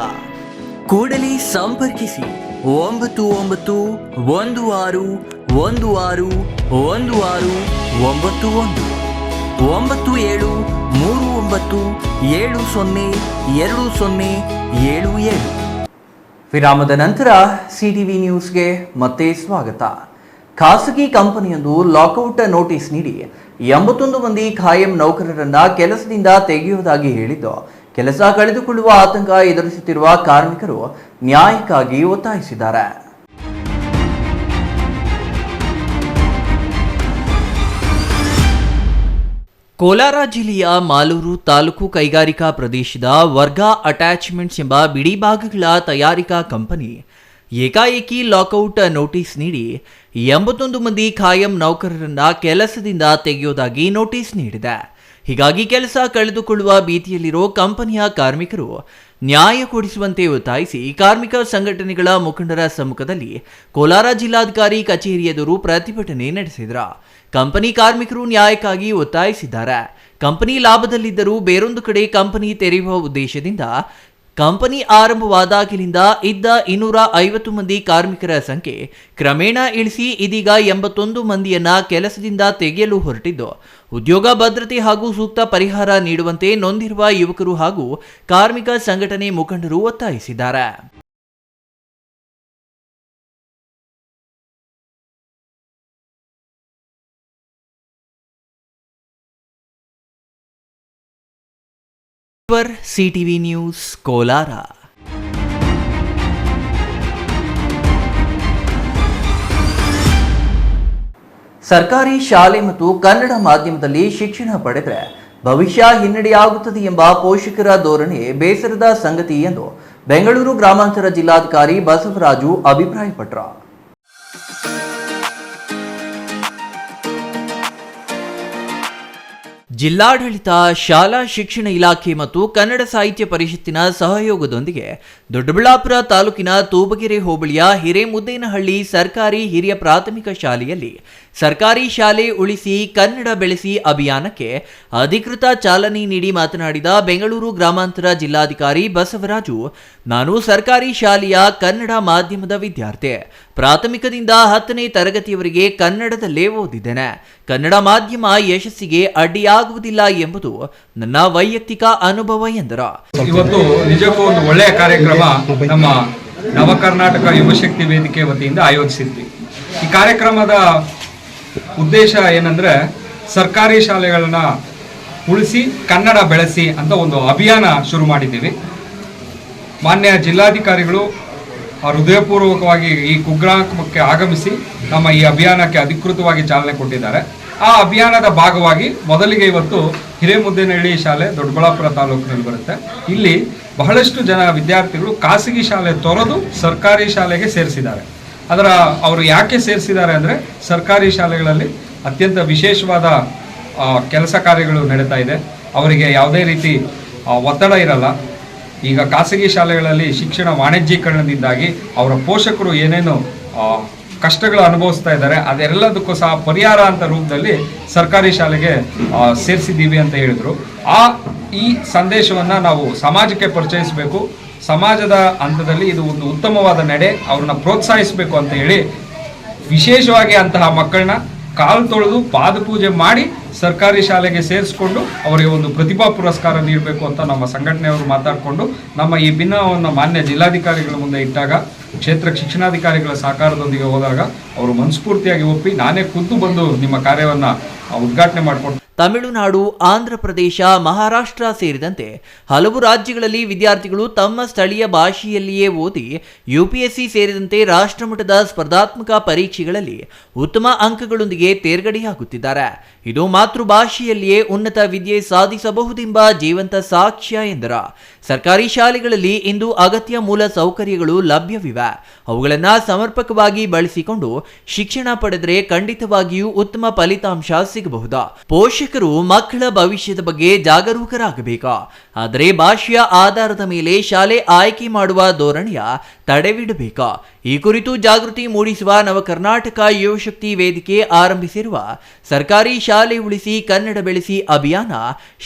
ಕೂಡಲೇ ಸಂಪರ್ಕಿಸಿ 9916161691 9739702077. ವಿರಾಮದ ನಂತರ CTV ನ್ಯೂಸ್ಗೆ ಮತ್ತೆ ಸ್ವಾಗತ. ಖಾಸಗಿ ಕಂಪನಿಯೊಂದು ಲಾಕೌಟ್ ನೋಟಿಸ್ ನೀಡಿ 81 ಮಂದಿ ಖಾಯಂ ನೌಕರರನ್ನ ಕೆಲಸದಿಂದ ತೆಗೆಯುವುದಾಗಿ ಹೇಳಿದ್ದು, ಕೆಲಸ ಕಳೆದುಕೊಳ್ಳುವ ಆತಂಕ ಎದುರಿಸುತ್ತಿರುವ ಕಾರ್ಮಿಕರು ನ್ಯಾಯಕ್ಕಾಗಿ ಒತ್ತಾಯಿಸಿದ್ದಾರೆ. ಕೋಲಾರ ಜಿಲ್ಲೆಯ ಮಾಲೂರು ತಾಲೂಕು ಕೈಗಾರಿಕಾ ಪ್ರದೇಶದ ವರ್ಗಾ ಅಟ್ಯಾಚ್ಮೆಂಟ್ಸ್ ಎಂಬ ಬಿಡಿ ಭಾಗಗಳ ತಯಾರಿಕಾ ಕಂಪನಿ ಏಕಾಏಕಿ ಲಾಕೌಟ್ ನೋಟಿಸ್ ನೀಡಿ 81 ಮಂದಿ ಖಾಯಂ ನೌಕರರನ್ನ ಕೆಲಸದಿಂದ ತೆಗೆಯುವುದಾಗಿ ನೋಟಿಸ್ ನೀಡಿದೆ. ಹೀಗಾಗಿ ಕೆಲಸ ಕಳೆದುಕೊಳ್ಳುವ ಭೀತಿಯಲ್ಲಿರೋ ಕಂಪನಿಯ ಕಾರ್ಮಿಕರು ನ್ಯಾಯ ಕೊಡಿಸುವಂತೆ ಒತ್ತಾಯಿಸಿ ಕಾರ್ಮಿಕ ಸಂಘಟನೆಗಳ ಮುಖಂಡರ ಸಮ್ಮುಖದಲ್ಲಿ ಕೋಲಾರ ಜಿಲ್ಲಾಧಿಕಾರಿ ಕಚೇರಿ ಎದುರು ಪ್ರತಿಭಟನೆ ನಡೆಸಿದರು. ಕಂಪನಿ ಕಾರ್ಮಿಕರು ನ್ಯಾಯಕ್ಕಾಗಿ ಒತ್ತಾಯಿಸಿದ್ದಾರೆ. ಕಂಪನಿ ಲಾಭದಲ್ಲಿದ್ದರೂ ಬೇರೊಂದು ಕಡೆ ಕಂಪನಿ ತೆರೆಯುವ ಉದ್ದೇಶದಿಂದ ಕಂಪನಿ ಆರಂಭವಾದಾಗಿನಿಂದ ಇದ್ದ 250 ಮಂದಿ ಕಾರ್ಮಿಕರ ಸಂಖ್ಯೆ ಕ್ರಮೇಣ ಇಳಿಸಿ ಇದೀಗ 81 ಮಂದಿಯನ್ನ ಕೆಲಸದಿಂದ ತೆಗೆಯಲು ಹೊರಟಿದ್ದು, ಉದ್ಯೋಗ ಭದ್ರತೆ ಹಾಗೂ ಸೂಕ್ತ ಪರಿಹಾರ ನೀಡುವಂತೆ ನೊಂದಿರುವ ಯುವಕರು ಹಾಗೂ ಕಾರ್ಮಿಕ ಸಂಘಟನೆ ಮುಖಂಡರು ಒತ್ತಾಯಿಸಿದ್ದಾರೆ. CTV news Kolar. ಸರ್ಕಾರಿ ಶಾಲೆ ಮತ್ತು ಕನ್ನಡ ಮಾಧ್ಯಮದಲ್ಲಿ ಶಿಕ್ಷಣ ಪಡೆದರೆ ಭವಿಷ್ಯ ಹಿನ್ನಡೆಯಾಗುತ್ತದೆ ಎಂಬ ಪೋಷಕರ ಧೋರಣೆ ಬೇಸರದ ಸಂಗತಿ ಎಂದು ಬೆಂಗಳೂರು ಗ್ರಾಮಾಂತರ ಜಿಲ್ಲಾಧಿಕಾರಿ ಬಸವರಾಜು ಅಭಿಪ್ರಾಯಪಟ್ಟರು. ಜಿಲ್ಲಾಡಳಿತ, ಶಾಲಾ ಶಿಕ್ಷಣ ಇಲಾಖೆ ಮತ್ತು ಕನ್ನಡ ಸಾಹಿತ್ಯ ಪರಿಷತ್ತಿನ ಸಹಯೋಗದೊಂದಿಗೆ ದೊಡ್ಡಬಳ್ಳಾಪುರ ತಾಲೂಕಿನ ತೂಬಗೆರೆ ಹೋಬಳಿಯ ಹಿರೇಮುದ್ದೇನಹಳ್ಳಿ ಸರ್ಕಾರಿ ಹಿರಿಯ ಪ್ರಾಥಮಿಕ ಶಾಲೆಯಲ್ಲಿ ಸರ್ಕಾರಿ ಶಾಲೆ ಉಳಿಸಿ ಕನ್ನಡ ಬೆಳೆಸಿ ಅಭಿಯಾನಕ್ಕೆ ಅಧಿಕೃತ ಚಾಲನೆ ನೀಡಿ ಮಾತನಾಡಿದ ಬೆಂಗಳೂರು ಗ್ರಾಮಾಂತರ ಜಿಲ್ಲಾಧಿಕಾರಿ ಬಸವರಾಜು, ನಾನು ಸರ್ಕಾರಿ ಶಾಲೆಯ ಕನ್ನಡ ಮಾಧ್ಯಮದ ವಿದ್ಯಾರ್ಥಿ. ಪ್ರಾಥಮಿಕದಿಂದ 10ನೇ ತರಗತಿಯವರೆಗೆ ಕನ್ನಡದಲ್ಲೇ ಓದಿದ್ದೇನೆ. ಕನ್ನಡ ಮಾಧ್ಯಮ ಯಶಸ್ಸಿಗೆ ಅಡ್ಡಿಯಾಗುವುದಿಲ್ಲ ಎಂಬುದು ನನ್ನ ವೈಯಕ್ತಿಕ ಅನುಭವ ಎಂದರು. ಇವತ್ತು ನಿಜಕ್ಕೂ ಒಂದು ಒಳ್ಳೆಯ ಕಾರ್ಯಕ್ರಮ ನಮ್ಮ ನವ ಕರ್ನಾಟಕ ಯುವಶಕ್ತಿ ವೇದಿಕೆ ವತಿಯಿಂದ ಆಯೋಜಿಸಿದ್ವಿ. ಈ ಕಾರ್ಯಕ್ರಮದ ಉದ್ದೇಶ ಏನಂದ್ರೆ ಸರ್ಕಾರಿ ಶಾಲೆಗಳನ್ನ ಉಳಿಸಿ ಕನ್ನಡ ಬೆಳೆಸಿ ಅಂತ ಒಂದು ಅಭಿಯಾನ ಶುರು ಮಾಡಿದ್ದೀವಿ. ಮಾನ್ಯ ಜಿಲ್ಲಾಧಿಕಾರಿಗಳು ಹೃದಯಪೂರ್ವಕವಾಗಿ ಈ ಕುಗ್ರಾಮಕ್ಕೆ ಆಗಮಿಸಿ ನಮ್ಮ ಈ ಅಭಿಯಾನಕ್ಕೆ ಅಧಿಕೃತವಾಗಿ ಚಾಲನೆ ಕೊಟ್ಟಿದ್ದಾರೆ. ಆ ಅಭಿಯಾನದ ಭಾಗವಾಗಿ ಮೊದಲಿಗೆ ಇವತ್ತು ಹಿರೇಮುದ್ದೇನಹಳ್ಳಿ ಶಾಲೆ ದೊಡ್ಡಬಳ್ಳಾಪುರ ತಾಲೂಕಿನಲ್ಲಿ ಬರುತ್ತೆ. ಇಲ್ಲಿ ಬಹಳಷ್ಟು ಜನ ವಿದ್ಯಾರ್ಥಿಗಳು ಖಾಸಗಿ ಶಾಲೆ ತೊರೆದು ಸರ್ಕಾರಿ ಶಾಲೆಗೆ ಸೇರಿಸಿದ್ದಾರೆ. ಅವರು ಯಾಕೆ ಸೇರಿಸಿದ್ದಾರೆ ಅಂದರೆ ಸರ್ಕಾರಿ ಶಾಲೆಗಳಲ್ಲಿ ಅತ್ಯಂತ ವಿಶೇಷವಾದ ಕೆಲಸ ಕಾರ್ಯಗಳು ನಡೀತಾ ಇದೆ. ಅವರಿಗೆ ಯಾವುದೇ ರೀತಿ ಒತ್ತಡ ಇರಲ್ಲ. ಈಗ ಖಾಸಗಿ ಶಾಲೆಗಳಲ್ಲಿ ಶಿಕ್ಷಣ ವಾಣಿಜ್ಯೀಕರಣದಿಂದಾಗಿ ಅವರ ಪೋಷಕರು ಏನೇನು ಕಷ್ಟಗಳು ಅನುಭವಿಸ್ತಾ ಇದ್ದಾರೆ ಅದೆಲ್ಲದಕ್ಕೂ ಸಹ ಪರಿಹಾರ ಅಂತ ರೂಪದಲ್ಲಿ ಸರ್ಕಾರಿ ಶಾಲೆಗೆ ಸೇರಿಸಿದ್ದೀವಿ ಅಂತ ಹೇಳಿದರು. ಈ ಸಂದೇಶವನ್ನು ನಾವು ಸಮಾಜಕ್ಕೆ ಪರಿಚಯಿಸಬೇಕು. ಸಮಾಜದ ಹಂತದಲ್ಲಿ ಇದು ಒಂದು ಉತ್ತಮವಾದ ನಡೆ, ಅವ್ರನ್ನ ಪ್ರೋತ್ಸಾಹಿಸಬೇಕು ಅಂತ ಹೇಳಿ ವಿಶೇಷವಾಗಿ ಅಂತಹ ಮಕ್ಕಳನ್ನ ಕಾಲು ತೊಳೆದು ಪಾದಪೂಜೆ ಮಾಡಿ ಸರ್ಕಾರಿ ಶಾಲೆಗೆ ಸೇರಿಸ್ಕೊಂಡು ಅವರಿಗೆ ಒಂದು ಪ್ರತಿಭಾ ಪುರಸ್ಕಾರ ನೀಡಬೇಕು ಅಂತ ನಮ್ಮ ಸಂಘಟನೆಯವರು ಮಾತಾಡಿಕೊಂಡು ನಮ್ಮ ಈ ಭಿನ್ನವನ್ನು ಮಾನ್ಯ ಜಿಲ್ಲಾಧಿಕಾರಿಗಳ ಮುಂದೆ ಇಟ್ಟಾಗ, ಕ್ಷೇತ್ರ ಶಿಕ್ಷಣಾಧಿಕಾರಿಗಳ ಸಹಕಾರದೊಂದಿಗೆ ಹೋದಾಗ ಅವರು ಮನಸ್ಫೂರ್ತಿಯಾಗಿ ಒಪ್ಪಿ ನಾನೇ ಖುದ್ದು ಬಂದು ನಿಮ್ಮ ಕಾರ್ಯವನ್ನು ಉದ್ಘಾಟನೆ ಮಾಡಿಕೊಂಡು ತಮಿಳುನಾಡು, ಆಂಧ್ರ ಪ್ರದೇಶ, ಮಹಾರಾಷ್ಟ್ರ ಸೇರಿದಂತೆ ಹಲವು ರಾಜ್ಯಗಳಲ್ಲಿ ವಿದ್ಯಾರ್ಥಿಗಳು ತಮ್ಮ ಸ್ಥಳೀಯ ಭಾಷೆಯಲ್ಲಿಯೇ ಓದಿ ಯುಪಿಎಸ್ಸಿ ಸೇರಿದಂತೆ ರಾಷ್ಟ್ರಮಟ್ಟದ ಸ್ಪರ್ಧಾತ್ಮಕ ಪರೀಕ್ಷೆಗಳಲ್ಲಿ ಉತ್ತಮ ಅಂಕಗಳೊಂದಿಗೆ ತೇರ್ಗಡೆಯಾಗುತ್ತಿದ್ದಾರೆ. ಇದು ಮಾತೃಭಾಷೆಯಲ್ಲಿಯೇ ಉನ್ನತ ವಿದ್ಯೆ ಸಾಧಿಸಬಹುದೆಂಬ ಜೀವಂತ ಸಾಕ್ಷ್ಯ ಎಂದರು. ಸರ್ಕಾರಿ ಶಾಲೆಗಳಲ್ಲಿ ಇಂದು ಅಗತ್ಯ ಮೂಲ ಸೌಕರ್ಯಗಳು ಲಭ್ಯವಿವೆ. ಅವುಗಳನ್ನು ಸಮರ್ಪಕವಾಗಿ ಬಳಸಿಕೊಂಡು ಶಿಕ್ಷಣ ಪಡೆದರೆ ಖಂಡಿತವಾಗಿಯೂ ಉತ್ತಮ ಫಲಿತಾಂಶ ಸಿಗಬಹುದು. ಪೋಷಕರು ಮಕ್ಕಳ ಭವಿಷ್ಯದ ಬಗ್ಗೆ ಜಾಗರೂಕರಾಗಬೇಕು. ಆದರೆ ಭಾಷೆಯ ಆಧಾರದ ಮೇಲೆ ಶಾಲೆ ಆಯ್ಕೆ ಮಾಡುವ ಧೋರಣೆಯ ತಡೆವಿಡಬೇಕು. ಈ ಕುರಿತು ಜಾಗೃತಿ ಮೂಡಿಸುವ ನವ ಕರ್ನಾಟಕ ಯುವಶಕ್ತಿ ವೇದಿಕೆ ಆರಂಭಿಸಿರುವ ಸರ್ಕಾರಿ ಶಾಲೆ ಉಳಿಸಿ ಕನ್ನಡ ಬೆಳೆಸಿ ಅಭಿಯಾನ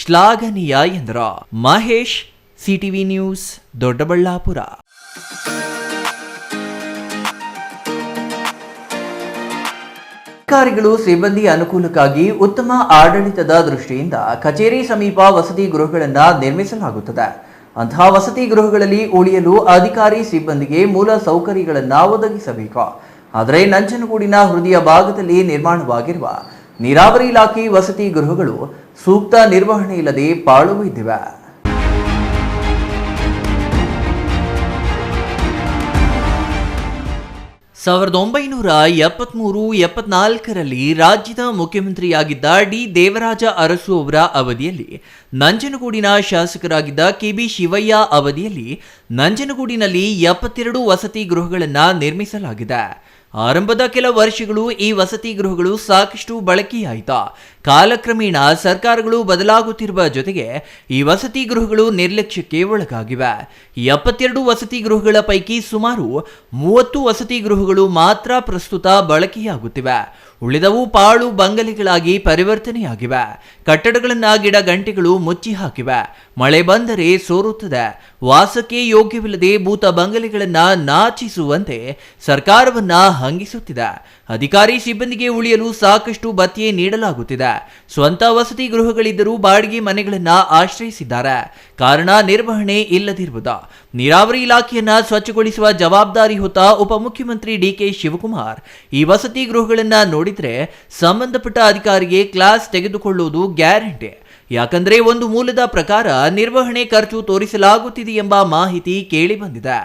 ಶ್ಲಾಘನೀಯ ಎಂದರು. Mahesh, CTV news, Doddaballapur. ಅಧಿಕಾರಿಗಳು ಸಿಬ್ಬಂದಿ ಅನುಕೂಲಕ್ಕಾಗಿ ಉತ್ತಮ ಆಡಳಿತದ ದೃಷ್ಟಿಯಿಂದ ಕಚೇರಿ ಸಮೀಪ ವಸತಿ ಗೃಹಗಳನ್ನು ನಿರ್ಮಿಸಲಾಗುತ್ತದೆ. ಅಂತಹ ವಸತಿ ಗೃಹಗಳಲ್ಲಿ ಉಳಿಯಲು ಅಧಿಕಾರಿ ಸಿಬ್ಬಂದಿಗೆ ಮೂಲ ಸೌಕರ್ಯಗಳನ್ನು ಒದಗಿಸಬೇಕು. ಆದರೆ ನಂಜನಗೂಡಿನ ಹೃದಯ ಭಾಗದಲ್ಲಿ ನಿರ್ಮಾಣವಾಗಿರುವ ನೀರಾವರಿ ಇಲಾಖೆ ವಸತಿ ಗೃಹಗಳು ಸೂಕ್ತ ನಿರ್ವಹಣೆ ಇಲ್ಲದೆ ಪಾಳು ಬಿದ್ದಿವೆ. 1973-74ರಲ್ಲಿ ರಾಜ್ಯದ ಮುಖ್ಯಮಂತ್ರಿಯಾಗಿದ್ದ ಡಿ ದೇವರಾಜ ಅರಸು ಅವರ ಅವಧಿಯಲ್ಲಿ, ನಂಜನಗೂಡಿನ ಶಾಸಕರಾಗಿದ್ದ ಕೆಬಿ ಶಿವಯ್ಯ ಅವಧಿಯಲ್ಲಿ ನಂಜನಗೂಡಿನಲ್ಲಿ 72 ವಸತಿ ಗೃಹಗಳನ್ನು ನಿರ್ಮಿಸಲಾಗಿದೆ. ಆರಂಭದ ಕೆಲ ವರ್ಷಗಳು ಈ ವಸತಿ ಗೃಹಗಳು ಸಾಕಷ್ಟು ಬಳಕೆಯಾಯಿತು. ಕಾಲಕ್ರಮೇಣ ಸರ್ಕಾರಗಳು ಬದಲಾಗುತ್ತಿರುವ ಜೊತೆಗೆ ಈ ವಸತಿ ಗೃಹಗಳು ನಿರ್ಲಕ್ಷ್ಯಕ್ಕೆ ಒಳಗಾಗಿವೆ. 72 ವಸತಿ ಗೃಹಗಳ ಪೈಕಿ ಸುಮಾರು 30 ವಸತಿ ಗೃಹಗಳು ಮಾತ್ರ ಪ್ರಸ್ತುತ ಬಳಕೆಯಾಗುತ್ತಿವೆ. ಉಳಿದವು ಪಾಳು ಬಂಗಲೆಗಳಾಗಿ ಪರಿವರ್ತನೆಯಾಗಿವೆ. ಕಟ್ಟಡಗಳನ್ನ ಗಿಡ ಗಂಟೆಗಳು ಮುಚ್ಚಿ ಹಾಕಿವೆ. ಮಳೆ ಬಂದರೆ ಸೋರುತ್ತದೆ. ವಾಸಕ್ಕೆ ಯೋಗ್ಯವಿಲ್ಲದೆ ಭೂತ ಬಂಗಲೆಗಳನ್ನ ನಾಚಿಸುವಂತೆ ಸರ್ಕಾರವನ್ನ ಹಂಗಿಸುತ್ತಿದೆ. ಅಧಿಕಾರಿ ಸಿಬ್ಬಂದಿಗೆ ಉಳಿಯಲು ಸಾಕಷ್ಟು ಭತ್ಯೆ ನೀಡಲಾಗುತ್ತಿದೆ. ಸ್ವಂತ ವಸತಿ ಗೃಹಗಳಿದ್ದರೂ ಬಾಡಿಗೆ ಮನೆಗಳನ್ನ ಆಶ್ರಯಿಸಿದ್ದಾರೆ. ಕಾರಣ ನಿರ್ವಹಣೆ ಇಲ್ಲದಿರುವುದು. ನೀರಾವರಿ ಇಲಾಖೆಯನ್ನ ಸ್ವಚ್ಛಗೊಳಿಸುವ ಜವಾಬ್ದಾರಿ ಹೊತ್ತ ಉಪಮುಖ್ಯಮಂತ್ರಿ ಡಿಕೆ ಶಿವಕುಮಾರ್ ಈ ವಸತಿ ಗೃಹಗಳನ್ನ ನೋಡಿದ್ರೆ ಸಂಬಂಧಪಟ್ಟ ಅಧಿಕಾರಿಗೆ ಕ್ಲಾಸ್ ತೆಗೆದುಕೊಳ್ಳುವುದು ಗ್ಯಾರಂಟಿ. ಯಾಕಂದ್ರೆ ಒಂದು ಮೂಲದ ಪ್ರಕಾರ ನಿರ್ವಹಣೆ ಖರ್ಚು ತೋರಿಸಲಾಗುತ್ತಿದೆ ಎಂಬ ಮಾಹಿತಿ ಕೇಳಿ ಬಂದಿದೆ.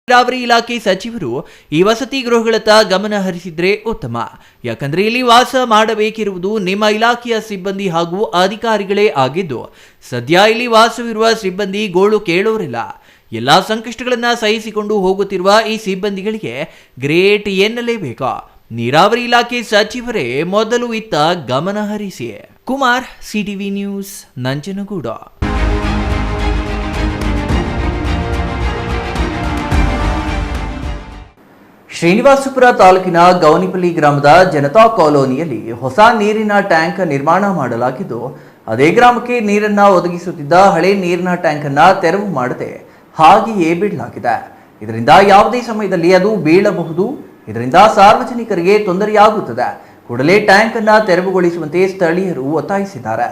ನೀರಾವರಿ ಇಲಾಖೆ ಸಚಿವರು ಈ ವಸತಿ ಗೃಹಗಳತ್ತ ಗಮನ ಹರಿಸಿದ್ರೆ ಉತ್ತಮ. ಯಾಕಂದ್ರೆ ಇಲ್ಲಿ ವಾಸ ಮಾಡಬೇಕಿರುವುದು ನಿಮ್ಮ ಇಲಾಖೆಯ ಸಿಬ್ಬಂದಿ ಹಾಗೂ ಅಧಿಕಾರಿಗಳೇ ಆಗಿದ್ದು, ಸದ್ಯ ಇಲ್ಲಿ ವಾಸವಿರುವ ಸಿಬ್ಬಂದಿ ಗೋಳು ಕೇಳೋರಿಲ್ಲ. ಎಲ್ಲಾ ಸಂಕಷ್ಟಗಳನ್ನ ಸಹಿಸಿಕೊಂಡು ಹೋಗುತ್ತಿರುವ ಈ ಸಿಬ್ಬಂದಿಗಳಿಗೆ ಗ್ರೇಟ್ ಎನ್ನಲೇಬೇಕು. ನೀರಾವರಿ ಇಲಾಖೆ ಸಚಿವರೇ ಮೊದಲು ಇತ್ತ ಗಮನ ಹರಿಸಿ. Kumar, CTV news, Nanjangud. ಶ್ರೀನಿವಾಸಪುರ ತಾಲೂಕಿನ ಗೌನಿಪಲ್ಲಿ ಗ್ರಾಮದ ಜನತಾ ಕಾಲೋನಿಯಲ್ಲಿ ಹೊಸ ನೀರಿನ ಟ್ಯಾಂಕ್ ನಿರ್ಮಾಣ ಮಾಡಲಾಗಿದ್ದು, ಅದೇ ಗ್ರಾಮಕ್ಕೆ ನೀರನ್ನ ಒದಗಿಸುತ್ತಿದ್ದ ಹಳೆ ನೀರಿನ ಟ್ಯಾಂಕ್ ಅನ್ನ ತೆರವು ಮಾಡದೆ ಹಾಗೆಯೇ ಬಿಡಲಾಗಿದೆ. ಇದರಿಂದ ಯಾವುದೇ ಸಮಯದಲ್ಲಿ ಅದು ಬೀಳಬಹುದು. ಇದರಿಂದ ಸಾರ್ವಜನಿಕರಿಗೆ ತೊಂದರೆಯಾಗುತ್ತದೆ. ಕೂಡಲೇ ಟ್ಯಾಂಕ್ ಅನ್ನ ತೆರವುಗೊಳಿಸುವಂತೆ ಸ್ಥಳೀಯರು ಒತ್ತಾಯಿಸಿದ್ದಾರೆ.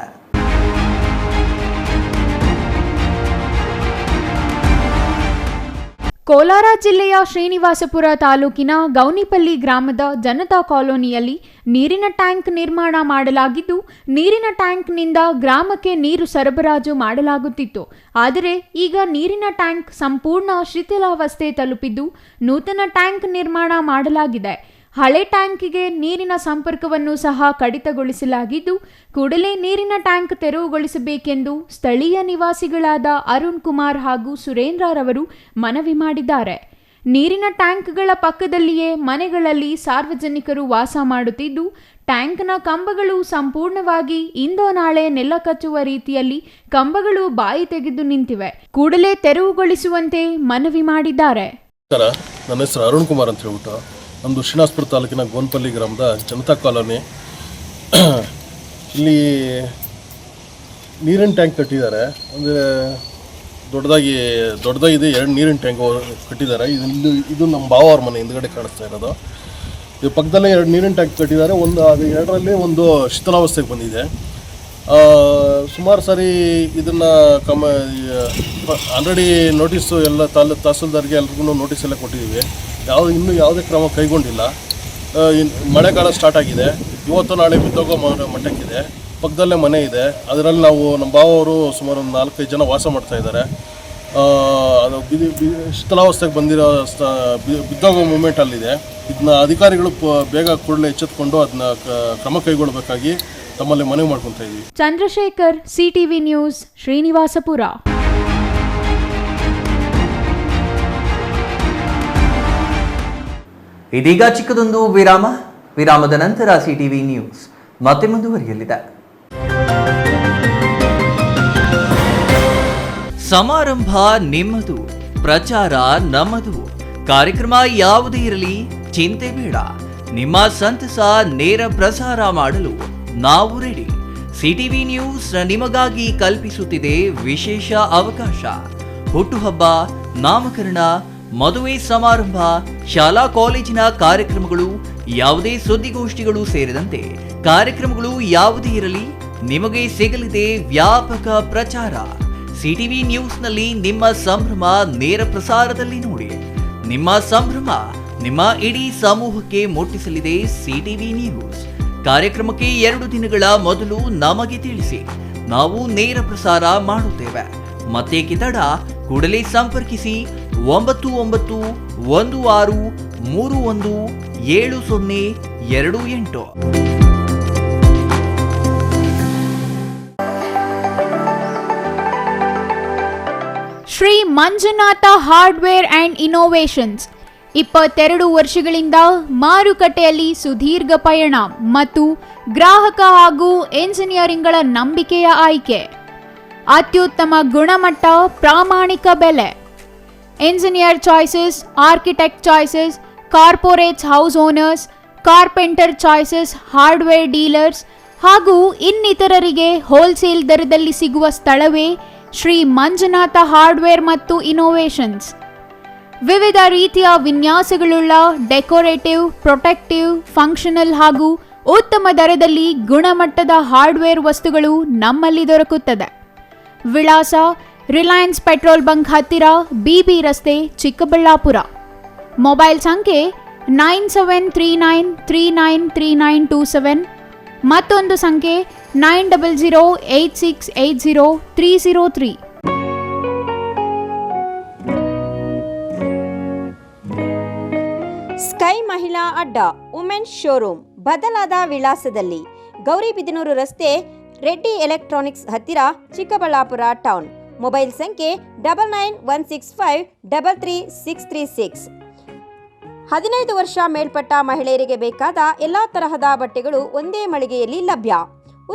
ಕೋಲಾರ ಜಿಲ್ಲೆಯ ಶ್ರೀನಿವಾಸಪುರ ತಾಲೂಕಿನ ಗೌನಿಪಲ್ಲಿ ಗ್ರಾಮದ ಜನತಾ ಕಾಲೋನಿಯಲ್ಲಿ ನೀರಿನ ಟ್ಯಾಂಕ್ ನಿರ್ಮಾಣ ಮಾಡಲಾಗಿದ್ದು, ನೀರಿನ ಟ್ಯಾಂಕ್ನಿಂದ ಗ್ರಾಮಕ್ಕೆ ನೀರು ಸರಬರಾಜು ಮಾಡಲಾಗುತ್ತಿತ್ತು. ಆದರೆ ಈಗ ನೀರಿನ ಟ್ಯಾಂಕ್ ಸಂಪೂರ್ಣ ಶಿಥಿಲಾವಸ್ಥೆ ತಲುಪಿದ್ದು, ನೂತನ ಟ್ಯಾಂಕ್ ನಿರ್ಮಾಣ ಮಾಡಲಾಗಿದೆ. ಹಳೆ ಟ್ಯಾಂಕಿಗೆ ನೀರಿನ ಸಂಪರ್ಕವನ್ನು ಸಹ ಕಡಿತಗೊಳಿಸಲಾಗಿದ್ದು, ಕೂಡಲೇ ನೀರಿನ ಟ್ಯಾಂಕ್ ತೆರವುಗೊಳಿಸಬೇಕೆಂದು ಸ್ಥಳೀಯ ನಿವಾಸಿಗಳಾದ ಅರುಣ್ ಕುಮಾರ್ ಹಾಗೂ ಸುರೇಂದ್ರರವರು ಮನವಿ ಮಾಡಿದ್ದಾರೆ. ನೀರಿನ ಟ್ಯಾಂಕ್ಗಳ ಪಕ್ಕದಲ್ಲಿಯೇ ಮನೆಗಳಲ್ಲಿ ಸಾರ್ವಜನಿಕರು ವಾಸ ಮಾಡುತ್ತಿದ್ದು, ಟ್ಯಾಂಕ್ನ ಕಂಬಗಳು ಸಂಪೂರ್ಣವಾಗಿ ಇಂದೋ ನಾಳೆ ನೆಲ ಕಚ್ಚುವ ರೀತಿಯಲ್ಲಿ ಕಂಬಗಳು ಬಾಯಿ ತೆಗೆದು ನಿಂತಿವೆ. ಕೂಡಲೇ ತೆರವುಗೊಳಿಸುವಂತೆ ಮನವಿ ಮಾಡಿದ್ದಾರೆ. ನನ್ನ ಹೆಸರು ಅರುಣ್ ಕುಮಾರ್ ಅಂತ ಹೇಳ್ಬಿಟ್ಟು, ನಮ್ಮದು ಶ್ರೀನಿವಾಸಪುರ ತಾಲೂಕಿನ ಗೋನ್ಪಲ್ಲಿ ಗ್ರಾಮದ ಜನತಾ ಕಾಲೋನಿ. ಇಲ್ಲಿ ನೀರಿನ ಟ್ಯಾಂಕ್ ಕಟ್ಟಿದ್ದಾರೆ. ಅಂದರೆ ದೊಡ್ಡದಾಗಿದೆ. 2 ನೀರಿನ ಟ್ಯಾಂಕ್ ಕಟ್ಟಿದ್ದಾರೆ. ಇದು ನಮ್ಮ ಭಾವ ಅವ್ರ ಮನೆ ಹಿಂದ್ಗಡೆ ಕಾಣಿಸ್ತಾ ಇರೋದು. ಇದು ಪಕ್ಕದಲ್ಲೇ 2 ನೀರಿನ ಟ್ಯಾಂಕ್ ಕಟ್ಟಿದ್ದಾರೆ. ಅದು 2ರಲ್ಲಿ ಒಂದು ಶಿಥಿಲಾವಸ್ಥೆಗೆ ಬಂದಿದೆ. ಸುಮಾರು ಸಾರಿ ಇದನ್ನು ಆಲ್ರೆಡಿ ನೋಟಿಸು ಎಲ್ಲ ತಹಸೀಲ್ದಾರ್ಗೆ ಎಲ್ರಿಗೂ ನೋಟಿಸ್ ಎಲ್ಲ ಕೊಟ್ಟಿದ್ದೀವಿ. ಇನ್ನೂ ಯಾವುದೇ ಕ್ರಮ ಕೈಗೊಂಡಿಲ್ಲ. ಮಳೆಗಾಲ ಸ್ಟಾರ್ಟ್ ಆಗಿದೆ. ಇವತ್ತು ನಾಳೆ ಬಿದ್ದೋಗೋ ಮಟ್ಟಕ್ಕಿದೆ. ಪಕ್ಕದಲ್ಲೇ ಮನೆ ಇದೆ. ಅದರಲ್ಲಿ ನಮ್ಮ ಭಾವವರು ಸುಮಾರು 4-5 ಜನ ವಾಸ ಮಾಡ್ತಾಯಿದ್ದಾರೆ. ಅದು ಶಿಥಿಲಾವಸ್ಥೆಗೆ ಬಂದಿರೋ ಬಿದ್ದೋಗೋ ಮೂಮೆಂಟಲ್ಲಿದೆ. ಇದನ್ನ ಅಧಿಕಾರಿಗಳು ಬೇಗ ಕೂಡಲೇ ಎಚ್ಚೆತ್ತುಕೊಂಡು ಅದನ್ನ ಕ್ರಮ ಕೈಗೊಳ್ಳಬೇಕಾಗಿ ತಮ್ಮಲ್ಲಿ ಮನವಿ ಮಾಡ್ಕೊತಾ ಇದ್ದೀವಿ. Chandrashekar, CTV news, Srinivaspur. ಇದೀಗ ಚಿಕ್ಕದೊಂದು ವಿರಾಮದ ನಂತರ ಸಿಟಿವಿ ನ್ಯೂಸ್ ಮತ್ತೆ ಮುಂದುವರಿಯಲಿದೆ. ಸಮಾರಂಭ ನಿಮ್ಮದು, ಪ್ರಚಾರ ನಮ್ಮದು. ಕಾರ್ಯಕ್ರಮ ಯಾವುದೇ ಇರಲಿ ಚಿಂತೆ ಬೇಡ. ನಿಮ್ಮ ಸಂತಸ ನೇರ ಪ್ರಸಾರ ಮಾಡಲು ನಾವು ರೆಡಿ. ಸಿಟಿವಿ ನ್ಯೂಸ್ ನಿಮಗಾಗಿ ಕಲ್ಪಿಸುತ್ತಿದೆ ವಿಶೇಷ ಅವಕಾಶ. ಹುಟ್ಟುಹಬ್ಬ, ನಾಮಕರಣ, ಮದುವೆ ಸಮಾರಂಭ, ಶಾಲಾ ಕಾಲೇಜಿನ ಕಾರ್ಯಕ್ರಮಗಳು, ಯಾವುದೇ ಸುದ್ದಿಗೋಷ್ಠಿಗಳು ಸೇರಿದಂತೆ ಕಾರ್ಯಕ್ರಮಗಳು ಯಾವುದೇ ಇರಲಿ ನಿಮಗೆ ಸಿಗಲಿದೆ ವ್ಯಾಪಕ ಪ್ರಚಾರ. ಸಿಟಿವಿ ನ್ಯೂಸ್ನಲ್ಲಿ ನಿಮ್ಮ ಸಂಭ್ರಮ ನೇರ ಪ್ರಸಾರದಲ್ಲಿ ನೋಡಿ. ನಿಮ್ಮ ಸಂಭ್ರಮ ನಿಮ್ಮ ಇಡೀ ಸಮೂಹಕ್ಕೆ ಮುಟ್ಟಿಸಲಿದೆ ಸಿಟಿವಿ ನ್ಯೂಸ್. ಕಾರ್ಯಕ್ರಮಕ್ಕೆ 2 ದಿನಗಳ ಮೊದಲು ನಮಗೆ ತಿಳಿಸಿ, ನಾವು ನೇರ ಪ್ರಸಾರ ಮಾಡುತ್ತೇವೆ. ಮತ್ತೇಕೆ ತಡ, ಕೂಡಲೇ ಸಂಪರ್ಕಿಸಿ 9916317028. Shri Manjunatha hardware and innovations 22 ವರ್ಷಗಳಿಂದ ಮಾರುಕಟ್ಟೆಯಲ್ಲಿ ಸುದೀರ್ಘ ಪಯಣ ಮತ್ತು ಗ್ರಾಹಕ ಹಾಗೂ ಎಂಜಿನಿಯರಿಂಗ್ಗಳ ನಂಬಿಕೆಯ ಆಯ್ಕೆ. ಅತ್ಯುತ್ತಮ ಗುಣಮಟ್ಟ, ಪ್ರಾಮಾಣಿಕ ಬೆಲೆ. Engineer choices, architect choices, corporates, house owners, carpenter choices, hardware dealers ಹಾಗೂ ಇನ್ನಿತರರಿಗೆ ಹೋಲ್ಸೇಲ್ ದರದಲ್ಲಿ ಸಿಗುವ ಸ್ಥಳವೇ ಶ್ರೀ ಮಂಜುನಾಥ ಹಾರ್ಡ್ವೇರ್ ಮತ್ತು ಇನ್ನೋವೇಷನ್ಸ್. ವಿವಿಧ ರೀತಿಯ ವಿನ್ಯಾಸಗಳುಳ್ಳ ಡೆಕೋರೇಟಿವ್, ಪ್ರೊಟೆಕ್ಟಿವ್, ಫಂಕ್ಷನಲ್ ಹಾಗೂ ಉತ್ತಮ ದರದಲ್ಲಿ ಗುಣಮಟ್ಟದ ಹಾರ್ಡ್ವೇರ್ ವಸ್ತುಗಳು ನಮ್ಮಲ್ಲಿ ದೊರಕುತ್ತದೆ. ವಿಳಾಸ: ರಿಲಯನ್ಸ್ ಪೆಟ್ರೋಲ್ ಬಂಕ್ ಹತ್ತಿರ, ಬಿಬಿ ರಸ್ತೆ, ಚಿಕ್ಕಬಳ್ಳಾಪುರ. ಮೊಬೈಲ್ ಸಂಖ್ಯೆ 9739393927. ಮತ್ತೊಂದು ಸಂಖ್ಯೆ 9008680303. ಸ್ಕೈ ಮಹಿಳಾ ಅಡ್ಡ ವುಮೆನ್ಸ್ ಶೋರೂಮ್ ಬದಲಾದ ವಿಳಾಸದಲ್ಲಿ, ಗೌರಿಬಿದನೂರು ರಸ್ತೆ, ರೆಡ್ಡಿ ಎಲೆಕ್ಟ್ರಾನಿಕ್ಸ್ ಹತ್ತಿರ, ಚಿಕ್ಕಬಳ್ಳಾಪುರ ಟೌನ್. ಮೊಬೈಲ್ ಸಂಖ್ಯೆ 9916533636. 15 ವರ್ಷ ಮೇಲ್ಪಟ್ಟ ಮಹಿಳೆಯರಿಗೆ ಬೇಕಾದ ಎಲ್ಲ ತರಹದ ಬಟ್ಟೆಗಳು ಒಂದೇ ಮಳಿಗೆಯಲ್ಲಿ ಲಭ್ಯ.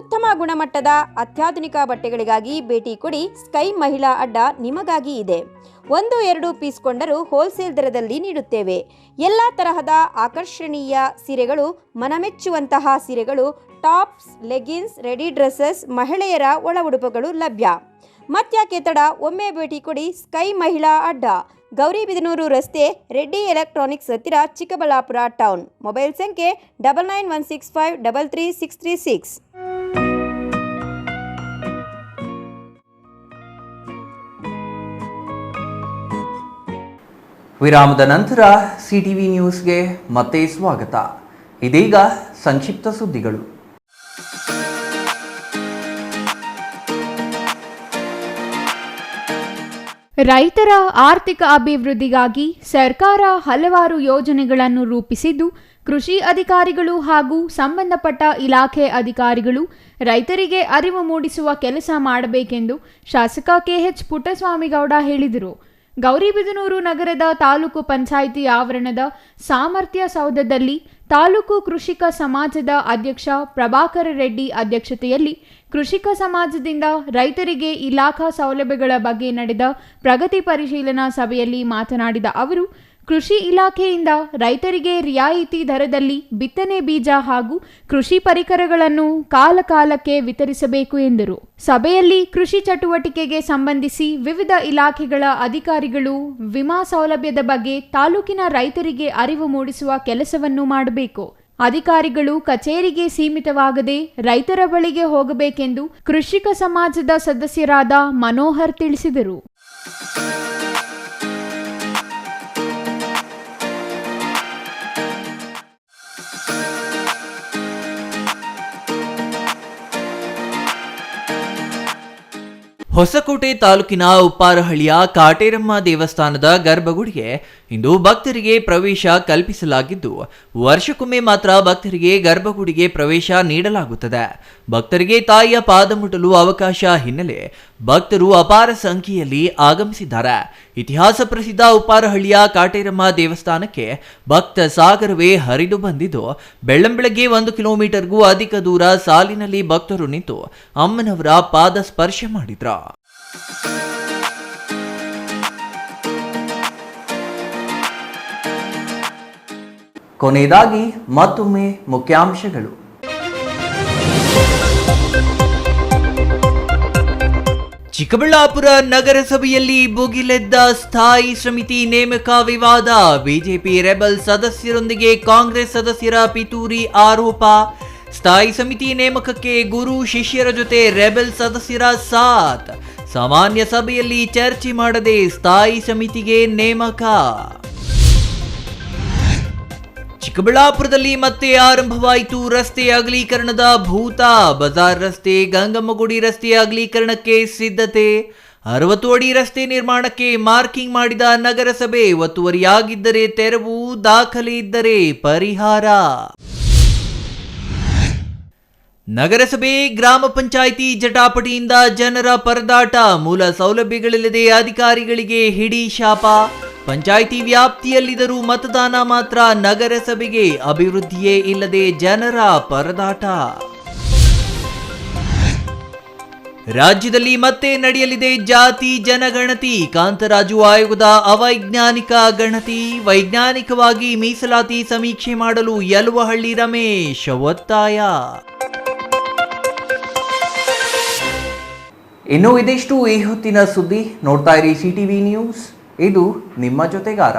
ಉತ್ತಮ ಗುಣಮಟ್ಟದ ಅತ್ಯಾಧುನಿಕ ಬಟ್ಟೆಗಳಿಗಾಗಿ ಭೇಟಿ ಕೊಡಿ. ಸ್ಕೈ ಮಹಿಳಾ ಅಡ್ಡ ನಿಮಗಾಗಿ ಇದೆ. 1-2 ಪೀಸ್ ಕೊಂಡರೂ ಹೋಲ್ಸೇಲ್ ದರದಲ್ಲಿ ನೀಡುತ್ತೇವೆ. ಎಲ್ಲ ತರಹದ ಆಕರ್ಷಣೀಯ ಸೀರೆಗಳು, ಮನಮೆಚ್ಚುವಂತಹ ಸೀರೆಗಳು, ಟಾಪ್ಸ್, ಲೆಗಿನ್ಸ್, ರೆಡಿ ಡ್ರೆಸ್ಸಸ್, ಮಹಿಳೆಯರ ಒಳ ಉಡುಪುಗಳು ಲಭ್ಯ. ಮತ್ಯಾಕೆ ತಡ, ಒಮ್ಮೆ ಭೇಟಿ ಕೊಡಿ. ಸ್ಕೈ ಮಹಿಳಾ ಅಡ್ಡ, ಗೌರಿಬಿದನೂರು ರಸ್ತೆ, ರೆಡ್ಡಿ ಎಲೆಕ್ಟ್ರಾನಿಕ್ಸ್ ಹತ್ತಿರ, ಚಿಕ್ಕಬಳ್ಳಾಪುರ ಟೌನ್. ಮೊಬೈಲ್ ಸಂಖ್ಯೆ 9916533636. ವಿರಾಮದ ನಂತರ ಸಿಟಿವಿ ನ್ಯೂಸ್ಗೆ ಮತ್ತೆ ಸ್ವಾಗತ. ಇದೀಗ ಸಂಕ್ಷಿಪ್ತ ಸುದ್ದಿಗಳು. ರೈತರ ಆರ್ಥಿಕ ಅಭಿವೃದ್ಧಿಗಾಗಿ ಸರ್ಕಾರ ಹಲವಾರು ಯೋಜನೆಗಳನ್ನು ರೂಪಿಸಿದ್ದು, ಕೃಷಿ ಅಧಿಕಾರಿಗಳು ಹಾಗೂ ಸಂಬಂಧಪಟ್ಟ ಇಲಾಖೆ ಅಧಿಕಾರಿಗಳು ರೈತರಿಗೆ ಅರಿವು ಮೂಡಿಸುವ ಕೆಲಸ ಮಾಡಬೇಕೆಂದು ಶಾಸಕ ಕೆಎಚ್ ಪುಟ್ಟಸ್ವಾಮಿಗೌಡ ಹೇಳಿದರು. ಗೌರಿಬಿದನೂರು ನಗರದ ತಾಲೂಕು ಪಂಚಾಯಿತಿ ಆವರಣದ ಸಾಮರ್ಥ್ಯ ಸೌಧದಲ್ಲಿ ತಾಲೂಕು ಕೃಷಿಕ ಸಮಾಜದ ಅಧ್ಯಕ್ಷ ಪ್ರಭಾಕರ ರೆಡ್ಡಿ ಅಧ್ಯಕ್ಷತೆಯಲ್ಲಿ ಕೃಷಿಕ ಸಮಾಜದಿಂದ ರೈತರಿಗೆ ಇಲಾಖಾ ಸೌಲಭ್ಯಗಳ ಬಗ್ಗೆ ನಡೆದ ಪ್ರಗತಿ ಪರಿಶೀಲನಾ ಸಭೆಯಲ್ಲಿ ಮಾತನಾಡಿದ ಅವರು, ಕೃಷಿ ಇಲಾಖೆಯಿಂದ ರೈತರಿಗೆ ರಿಯಾಯಿತಿ ದರದಲ್ಲಿ ಬಿತ್ತನೆ ಬೀಜ ಹಾಗೂ ಕೃಷಿ ಪರಿಕರಗಳನ್ನು ಕಾಲಕಾಲಕ್ಕೆ ವಿತರಿಸಬೇಕು ಎಂದರು. ಸಭೆಯಲ್ಲಿ ಕೃಷಿ ಚಟುವಟಿಕೆಗೆ ಸಂಬಂಧಿಸಿ ವಿವಿಧ ಇಲಾಖೆಗಳ ಅಧಿಕಾರಿಗಳು ವಿಮಾ ಸೌಲಭ್ಯದ ಬಗ್ಗೆ ತಾಲೂಕಿನ ರೈತರಿಗೆ ಅರಿವು ಮೂಡಿಸುವ ಕೆಲಸವನ್ನು ಮಾಡಬೇಕು. ಅಧಿಕಾರಿಗಳು ಕಚೇರಿಗೆ ಸೀಮಿತವಾಗದೆ ರೈತರ ಬಳಿಗೆ ಹೋಗಬೇಕೆಂದು ಕೃಷಿಕ ಸಮಾಜದ ಸದಸ್ಯರಾದ ಮನೋಹರ್ ತಿಳಿಸಿದರು. ಹೊಸಕೋಟೆ ತಾಲೂಕಿನ ಉಪ್ಪಾರಹಳ್ಳಿಯ ಕಾಟೇರಮ್ಮ ದೇವಸ್ಥಾನದ ಗರ್ಭಗುಡಿಗೆ ಇಂದು ಭಕ್ತರಿಗೆ ಪ್ರವೇಶ ಕಲ್ಪಿಸಲಾಗಿದ್ದು, ವರ್ಷಕ್ಕೊಮ್ಮೆ ಮಾತ್ರ ಭಕ್ತರಿಗೆ ಗರ್ಭಗುಡಿಗೆ ಪ್ರವೇಶ ನೀಡಲಾಗುತ್ತದೆ. ಭಕ್ತರಿಗೆ ತಾಯಿಯ ಪಾದ ಮುಟ್ಟಲು ಅವಕಾಶ ಹಿನ್ನೆಲೆ ಭಕ್ತರು ಅಪಾರ ಸಂಖ್ಯೆಯಲ್ಲಿ ಆಗಮಿಸಿದ್ದಾರೆ. ಇತಿಹಾಸ ಪ್ರಸಿದ್ಧ ಉಪ್ಪಾರಹಳ್ಳಿಯ ಕಾಟೇರಮ್ಮ ದೇವಸ್ಥಾನಕ್ಕೆ ಭಕ್ತ ಸಾಗರವೇ ಹರಿದು ಬಂದಿದ್ದು, ಬೆಳ್ಳಂಬೆಳಗ್ಗೆ 1 ಕಿಲೋಮೀಟರ್ಗೂ ಅಧಿಕ ದೂರ ಸಾಲಿನಲ್ಲಿ ಭಕ್ತರು ನಿಂತು ಅಮ್ಮನವರ ಪಾದ ಸ್ಪರ್ಶ ಮಾಡಿದ್ರು. ಕೊನೆಯದಾಗಿ ಮತ್ತೊಮ್ಮೆ ಮುಖ್ಯಾಂಶಗಳು. ಚಿಕ್ಕಬಳ್ಳಾಪುರ ನಗರಸಭೆಯಲ್ಲಿ ಭುಗಿಲೆದ್ದ ಸ್ಥಾಯಿ ಸಮಿತಿ ನೇಮಕ ವಿವಾದ. ಬಿಜೆಪಿ ರೆಬಲ್ ಸದಸ್ಯರೊಂದಿಗೆ ಕಾಂಗ್ರೆಸ್ ಸದಸ್ಯರ ಪಿತೂರಿ ಆರೋಪ. ಸ್ಥಾಯಿ ಸಮಿತಿ ನೇಮಕಕ್ಕೆ ಗುರು ಶಿಷ್ಯರ ಜೊತೆ ರೆಬೆಲ್ ಸದಸ್ಯರ ಸಾಥ್. ಸಾಮಾನ್ಯ ಸಭೆಯಲ್ಲಿ ಚರ್ಚೆ ಮಾಡದೆ ಸ್ಥಾಯಿ ಸಮಿತಿಗೆ ನೇಮಕ. ಚಿಕ್ಕಬಳ್ಳಾಪುರದಲ್ಲಿ ಮತ್ತೆ ಆರಂಭವಾಯಿತು ರಸ್ತೆ ಅಗಲೀಕರಣದ ಭೂತ. ಬಜಾರ್ ರಸ್ತೆ, ಗಂಗಮ್ಮಗುಡಿ ರಸ್ತೆ ಅಗಲೀಕರಣಕ್ಕೆ ಸಿದ್ಧತೆ. 60 ಅಡಿ ರಸ್ತೆ ನಿರ್ಮಾಣಕ್ಕೆ ಮಾರ್ಕಿಂಗ್ ಮಾಡಿದ ನಗರಸಭೆ. ಒತ್ತುವರಿಯಾಗಿದ್ದರೆ ತೆರವು, ದಾಖಲೆ ಇದ್ದರೆ ಪರಿಹಾರ. ನಗರಸಭೆ ಗ್ರಾಮ ಪಂಚಾಯಿತಿ ಜಟಾಪಟಿಯಿಂದ ಜನರ ಪರದಾಟ. ಮೂಲ ಸೌಲಭ್ಯಗಳಿಲ್ಲದೆ ಅಧಿಕಾರಿಗಳಿಗೆ ಹಿಡಿ ಶಾಪ. ಪಂಚಾಯಿತಿ ವ್ಯಾಪ್ತಿಯಲ್ಲಿದ್ದರೂ ಮತದಾನ ಮಾತ್ರ ನಗರಸಭೆಗೆ. ಅಭಿವೃದ್ಧಿಯೇ ಇಲ್ಲದೆ ಜನರ ಪರದಾಟ. ರಾಜ್ಯದಲ್ಲಿ ಮತ್ತೆ ನಡೆಯಲಿದೆ ಜಾತಿ ಜನಗಣತಿ. ಕಾಂತರಾಜು ಆಯೋಗದ ಅವೈಜ್ಞಾನಿಕ ಗಣತಿ. ವೈಜ್ಞಾನಿಕವಾಗಿ ಮೀಸಲಾತಿ ಸಮೀಕ್ಷೆ ಮಾಡಲು ಯಲುವಹಳ್ಳಿ ರಮೇಶ್ ಒತ್ತಾಯ. ಇನ್ನು ಇದಿಷ್ಟು ಈ ಹೊತ್ತಿನ ಸುದ್ದಿ. ನೋಡ್ತಾ ಇರಿ ಸಿಟಿವಿ ನ್ಯೂಸ್, ಇದು ನಿಮ್ಮ ಜೊತೆಗಾರ.